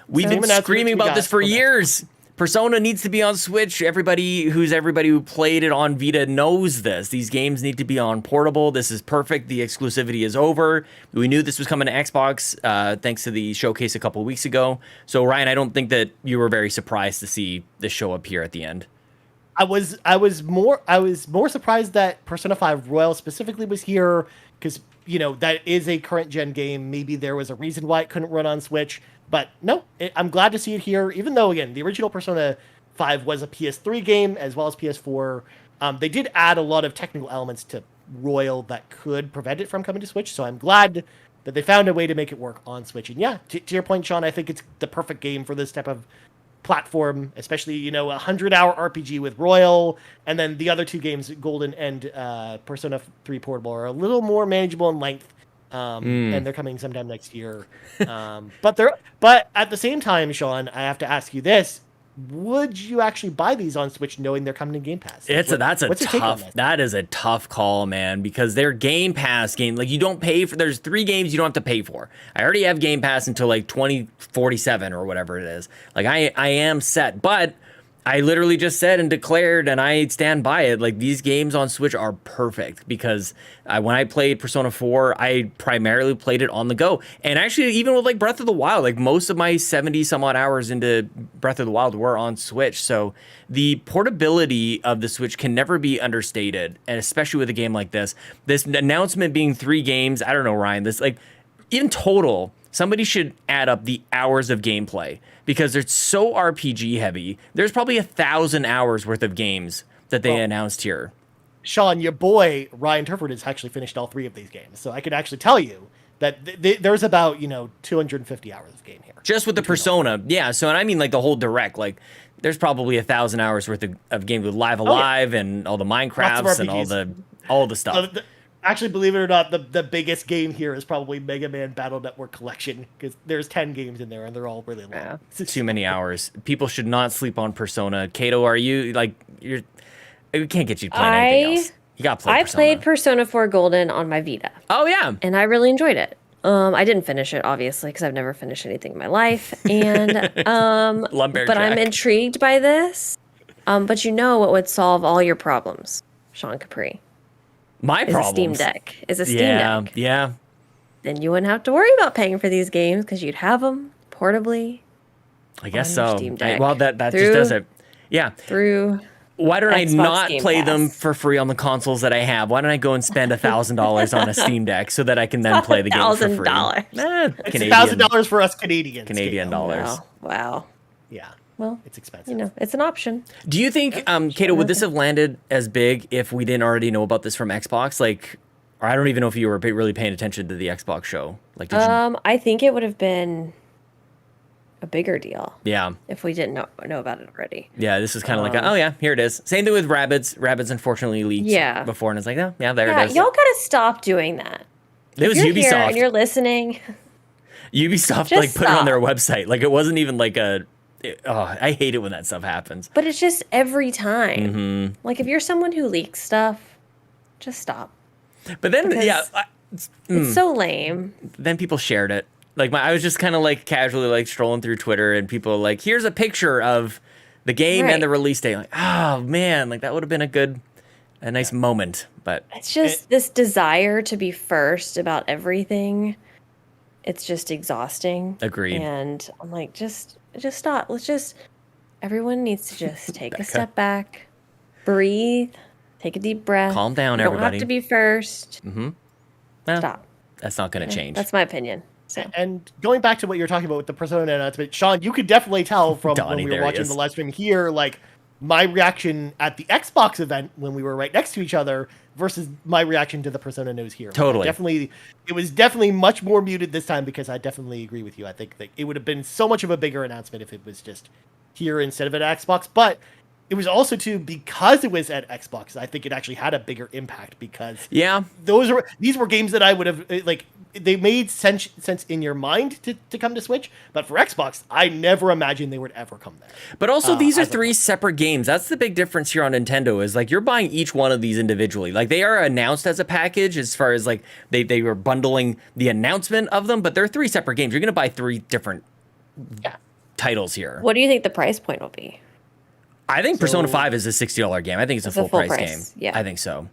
We've Same been announcements screaming we about got this for from years. Persona needs to be on Switch. Everybody who played it on Vita knows this. These games need to be on portable. This is perfect. The exclusivity is over. We knew this was coming to Xbox thanks to the showcase a couple weeks ago. So Ryan, I don't think that you were very surprised to see this show up here at the end. I was more surprised that Persona 5 Royal specifically was here because that is a current gen game. Maybe there was a reason why it couldn't run on Switch, but no, I'm glad to see it here. Even though again, the original Persona 5 was a PS3 game as well as PS4. They did add a lot of technical elements to Royal that could prevent it from coming to Switch. So I'm glad that they found a way to make it work on Switch. And yeah, to your point, Sean, I think it's the perfect game for this type of platform, especially, a 100-hour RPG with Royal, and then the other two games, Golden and Persona 3 Portable, are a little more manageable in length, and they're coming sometime next year. But at the same time, Sean, I have to ask you this. Would you actually buy these on Switch knowing they're coming to Game Pass? What's your take on this? That is a tough call, man, because they're Game Pass game. Like you don't pay for. There's 3 games you don't have to pay for. I already have Game Pass until like 2047 or whatever it is. Like I am set, but I literally just said and declared, and I stand by it. Like these games on Switch are perfect because when I played Persona 4, I primarily played it on the go. And actually, even with like Breath of the Wild, like most of my 70 some odd hours into Breath of the Wild were on Switch. So the portability of the Switch can never be understated, and especially with a game like this. This announcement being 3 games, I don't know, Ryan. This like in total. Somebody should add up the hours of gameplay because they're so RPG heavy. There's probably 1,000 hours worth of games that they announced here. Sean, your boy Ryan Turford has actually finished all 3 of these games, so I can actually tell you that there's about 250 hours of game here. Just with the Persona, yeah. So, and I mean like the whole direct, like there's probably 1,000 hours worth of games with Live Alive and all the Minecrafts and all the stuff. Actually, believe it or not, the biggest game here is probably Mega Man Battle Network Collection because there's 10 games in there and they're all really long. Yeah. Too many hours. People should not sleep on Persona. Caito, are you like we can't get you to play anything else? You got to play I Persona. played Persona 4 Golden on my Vita. Oh, yeah. And I really enjoyed it. I didn't finish it, obviously, because I've never finished anything in my life. And but I'm intrigued by this. But you know what would solve all your problems, Sean Capri? My problems? A Steam Deck. Is a Steam Deck. Yeah. Then you wouldn't have to worry about paying for these games because you'd have them portably. I guess on your so. Steam Deck. Well, that just does it. Yeah. Through Why don't I Xbox not Game play Pass. them for free on the consoles that I have? Why don't I go and spend $1,000 on a Steam Deck so that I can then play the game for free? $1,000. It's $1,000 for us Canadians. Canadian dollars. Wow. Yeah. Well, it's expensive. You know, it's an option. Do you think, Caito, would this have landed as big if we didn't already know about this from Xbox? Like, or I don't even know if you were really paying attention to the Xbox show. Like, did you? I think it would have been a bigger deal. Yeah. If we didn't know about it already. Yeah, this is kind of like, oh yeah, here it is. Same thing with Rabbids. Rabbids unfortunately leaked before, and it's like, oh yeah, there it is. Y'all gotta stop doing that. It was if you're Ubisoft. Here and you're listening. Ubisoft like put it on their website. Like it wasn't even like I hate it when that stuff happens. But it's just every time. Mm-hmm. Like if you're someone who leaks stuff, just stop. But then, it's so lame. Then people shared it. Like I was just kind of like casually like strolling through Twitter, and people like, here's a picture of the game and the release date. Like, oh man, like that would have been a nice moment. But it's just this desire to be first about everything. It's just exhausting. Agreed. And I'm like, just stop. Everyone needs to just take a step back, breathe, take a deep breath. Calm down, you everybody. Don't have to be first. Mm-hmm. Well, stop. That's not going to change. That's my opinion. So. And going back to what you're talking about with the Persona announcement, Sean, you could definitely tell from when we were watching the live stream here, like my reaction at the Xbox event when we were right next to each other versus my reaction to the Persona news here. Totally. It was definitely much more muted this time because I definitely agree with you. I think that it would have been so much of a bigger announcement if it was just here instead of at Xbox. But it was also too, because it was at Xbox, I think it actually had a bigger impact because these were games that I would have like. They made sense in your mind to come to Switch, but for Xbox, I never imagined they would ever come there. But also, these are three separate games. That's the big difference here on Nintendo is like you're buying each one of these individually. Like they are announced as a package as far as like they were bundling the announcement of them, but they're three separate games. You're going to buy three different titles here. What do you think the price point will be? I think Persona 5 is a $60 game. I think it's a full price game. Yeah. I think so.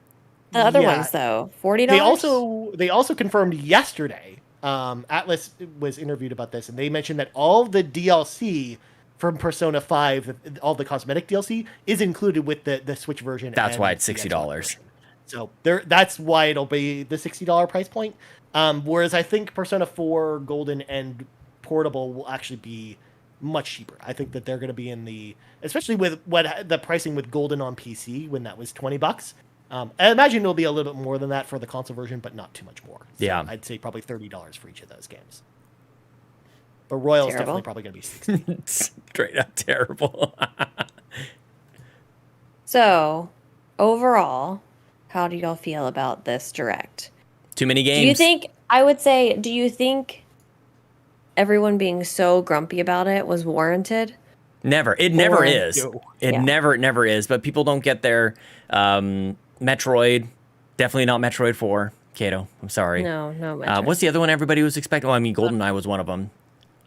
The other ones, though, $40. They also confirmed yesterday. Atlas was interviewed about this, and they mentioned that all the DLC from Persona 5, all the cosmetic DLC, is included with the Switch version. That's why it's $60. So that's why it'll be the $60 price point. Whereas I think Persona 4 Golden and Portable will actually be much cheaper. I think that they're going to be especially with what the pricing with Golden on PC when that was $20. I imagine it'll be a little bit more than that for the console version, but not too much more. So yeah. I'd say probably $30 for each of those games. But Royal's definitely probably going to be $60. Straight up terrible. So, overall, how do y'all feel about this Direct? Too many games. Do you think everyone being so grumpy about it was warranted? Never. It never is. It never is. But people don't get their Metroid. Definitely not Metroid 4. Caito, I'm sorry. No Metroid. What's the other one everybody was expecting? Well, I mean, GoldenEye was one of them.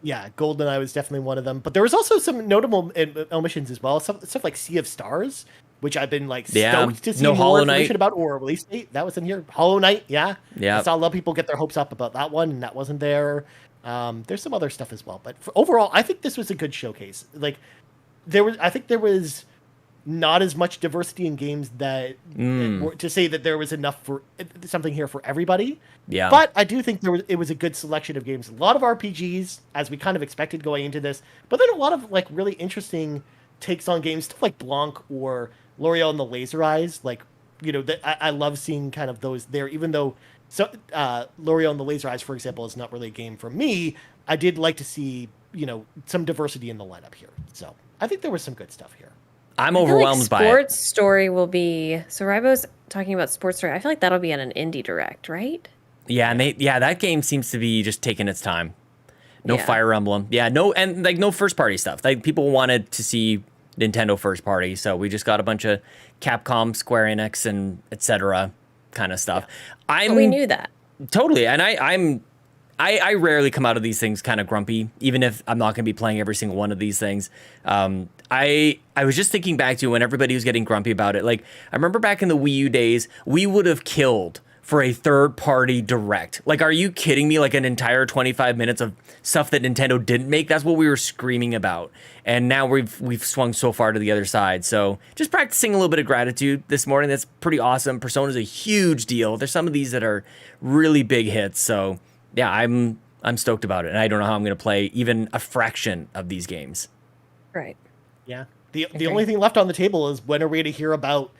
Yeah, GoldenEye was definitely one of them. But there was also some notable omissions as well. Stuff like Sea of Stars, which I've been like stoked to see more information about, or a release date. That was in here. Hollow Knight, yeah. I saw a lot of people get their hopes up about that one, and that wasn't there. There's some other stuff as well. But overall, I think this was a good showcase. Like, I think there was not as much diversity in games that to say that there was enough for something here for everybody. Yeah. But I do think it was a good selection of games. A lot of RPGs, as we kind of expected going into this, but then a lot of like really interesting takes on games, stuff like Blanc or L'Oreal and the Laser Eyes. Like, you know, I love seeing kind of those there, even though L'Oreal and the Laser Eyes, for example, is not really a game for me. I did like to see, you know, some diversity in the lineup here. So I think there was some good stuff here. I'm overwhelmed by it. Sports Story will be... So Ribo's talking about Sports Story. I feel like that'll be at an indie Direct, right? Yeah, and that game seems to be just taking its time. No Fire Emblem. Yeah, no first party stuff. Like people wanted to see Nintendo first party. So we just got a bunch of Capcom, Square Enix, and etc. kind of stuff. We knew that. Totally, and I rarely come out of these things kind of grumpy, even if I'm not going to be playing every single one of these things. I was just thinking back to when everybody was getting grumpy about it. Like, I remember back in the Wii U days, we would have killed for a third-party direct. Like, are you kidding me? Like an entire 25 minutes of stuff that Nintendo didn't make? That's what we were screaming about. And now we've swung so far to the other side. So just practicing a little bit of gratitude this morning. That's pretty awesome. Persona's a huge deal. There's some of these that are really big hits. So yeah, I'm stoked about it. And I don't know how I'm going to play even a fraction of these games. Right. Yeah. The only thing left on the table is when are we going to hear about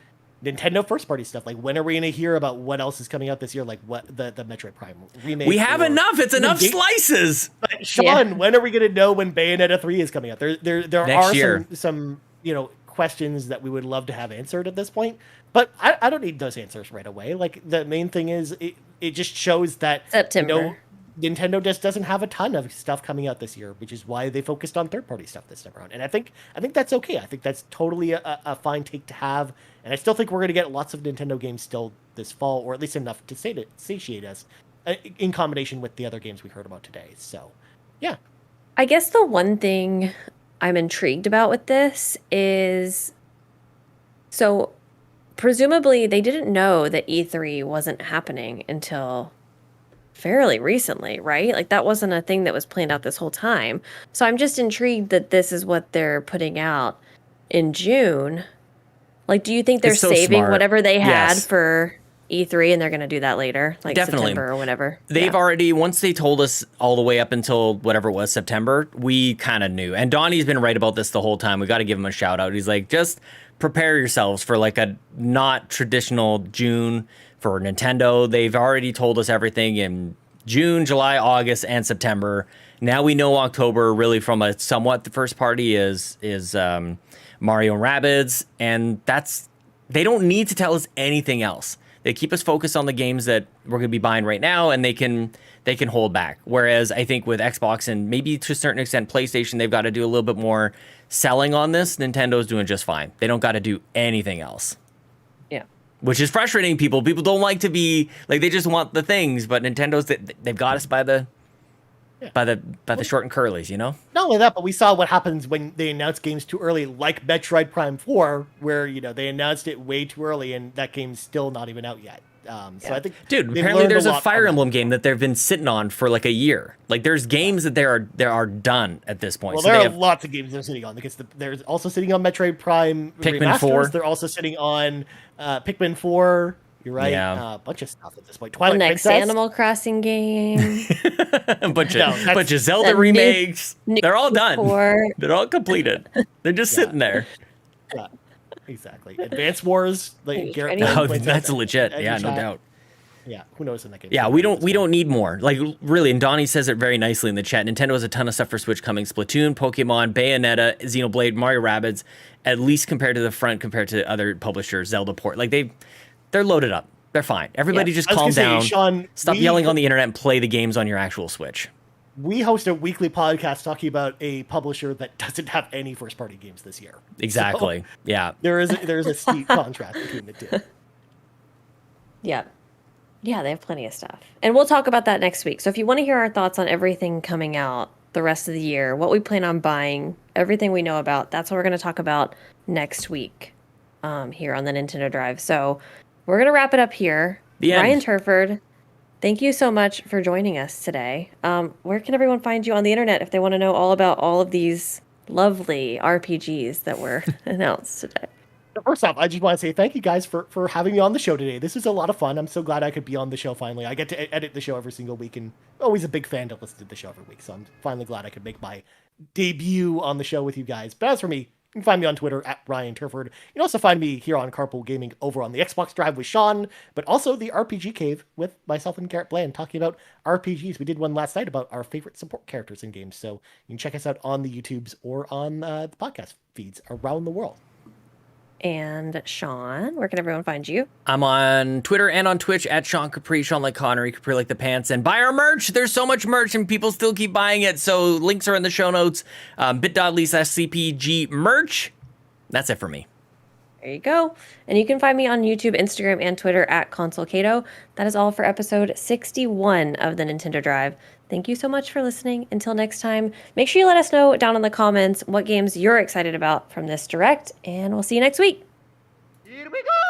Nintendo first party stuff? Like, when are we going to hear about what else is coming out this year? Like what the Metroid Prime remake? We have enough. It's enough slices. But Sean, when are we going to know when Bayonetta 3 is coming out? There Next are year. some questions that we would love to have answered at this point. But I don't need those answers right away. Like, the main thing is it just shows that September. Nintendo just doesn't have a ton of stuff coming out this year, which is why they focused on third-party stuff this time around. And I think that's okay. I think that's totally a fine take to have. And I still think we're going to get lots of Nintendo games still this fall, or at least enough to satiate us, in combination with the other games we heard about today. So, yeah. I guess the one thing I'm intrigued about with this is, so presumably they didn't know that E3 wasn't happening until fairly recently, right? Like, that wasn't a thing that was planned out this whole time. So I'm just intrigued that this is what they're putting out in June. Like, do you think they're so saving smart. whatever they had Yes. for E3 and they're going to do that later, like Definitely. September or whatever? They've already, once they told us all the way up until whatever it was, September, we kind of knew. And Donnie's been right about this the whole time. We got to give him a shout out. He's like, just prepare yourselves for like a not traditional June for Nintendo. They've already told us everything in June, July, August, and September. Now we know October really from a somewhat the first party is Mario and Rabbids, and they don't need to tell us anything else. They keep us focused on the games that we're going to be buying right now, and they can hold back. Whereas I think with Xbox and maybe to a certain extent PlayStation, they've got to do a little bit more selling on this. Nintendo's doing just fine. They don't got to do anything else. Yeah. Which is frustrating people. People don't like to be like, they just want the things, but Nintendo's they've got us by the short and curlies, you know? Not only that, but we saw what happens when they announce games too early, like Metroid Prime 4, where, they announced it way too early and that game's still not even out yet. So I think, dude, they've apparently learned there's a lot Fire from Emblem game that they've been sitting on for like a year. Like, there's games that they are done at this point. Well, So there they are have lots of games they're sitting on, because they're also sitting on Metroid Prime Pikmin remasters. 4. They're also sitting on Pikmin 4. You're right. Yeah. A bunch of stuff at this point. The Twilight next Princess. Animal Crossing game. a bunch that's- of Zelda the new- remakes. They're all done. 4. They're all completed. They're just sitting there. Yeah, exactly. Advance Wars. Like Garrett. Oh, plays that's that legit. in Yeah, the no chat. doubt. Yeah, who knows in that game? Yeah, we don't need more. Like, really, and Donnie says it very nicely in the chat. Nintendo has a ton of stuff for Switch coming. Splatoon, Pokemon, Bayonetta, Xenoblade, Mario Rabbids, at least compared to other publishers, Zelda port. Like, they're loaded up. They're fine. Everybody just I was calm gonna say, down. Sean, Stop yelling on the internet and play the games on your actual Switch. We host a weekly podcast talking about a publisher that doesn't have any first-party games this year. Exactly. So yeah. there's a steep contrast between the two. Yeah. Yeah, they have plenty of stuff. And we'll talk about that next week. So if you want to hear our thoughts on everything coming out the rest of the year, what we plan on buying, everything we know about, that's what we're going to talk about next week here on the Nintendo Drive. So we're going to wrap it up here. The end. Ryan Turford, thank you so much for joining us today. Where can everyone find you on the internet if they want to know all about all of these lovely RPGs that were announced today? First off, I just want to say thank you guys for having me on the show today. This is a lot of fun. I'm so glad I could be on the show finally. I get to edit the show every single week, and always a big fan to listen to the show every week. So I'm finally glad I could make my debut on the show with you guys. But as for me, you can find me on Twitter at Ryan Turford. You can also find me here on Carpool Gaming over on the Xbox Drive with Sean, but also the RPG Cave with myself and Garrett Bland talking about RPGs. We did one last night about our favorite support characters in games. So you can check us out on the YouTubes or on the podcast feeds around the world. And Sean, where can everyone find you? I'm on Twitter and on Twitch at Sean Capri, Sean like Connery, Capri like the pants, and buy our merch. There's so much merch and people still keep buying it. So links are in the show notes. Bit.ly/CPG merch. That's it for me. There you go. And you can find me on YouTube, Instagram, and Twitter at Caito. That is all for episode 61 of the Nintendo Drive. Thank you so much for listening. Until next time, make sure you let us know down in the comments what games you're excited about from this direct, and we'll see you next week. Here we go!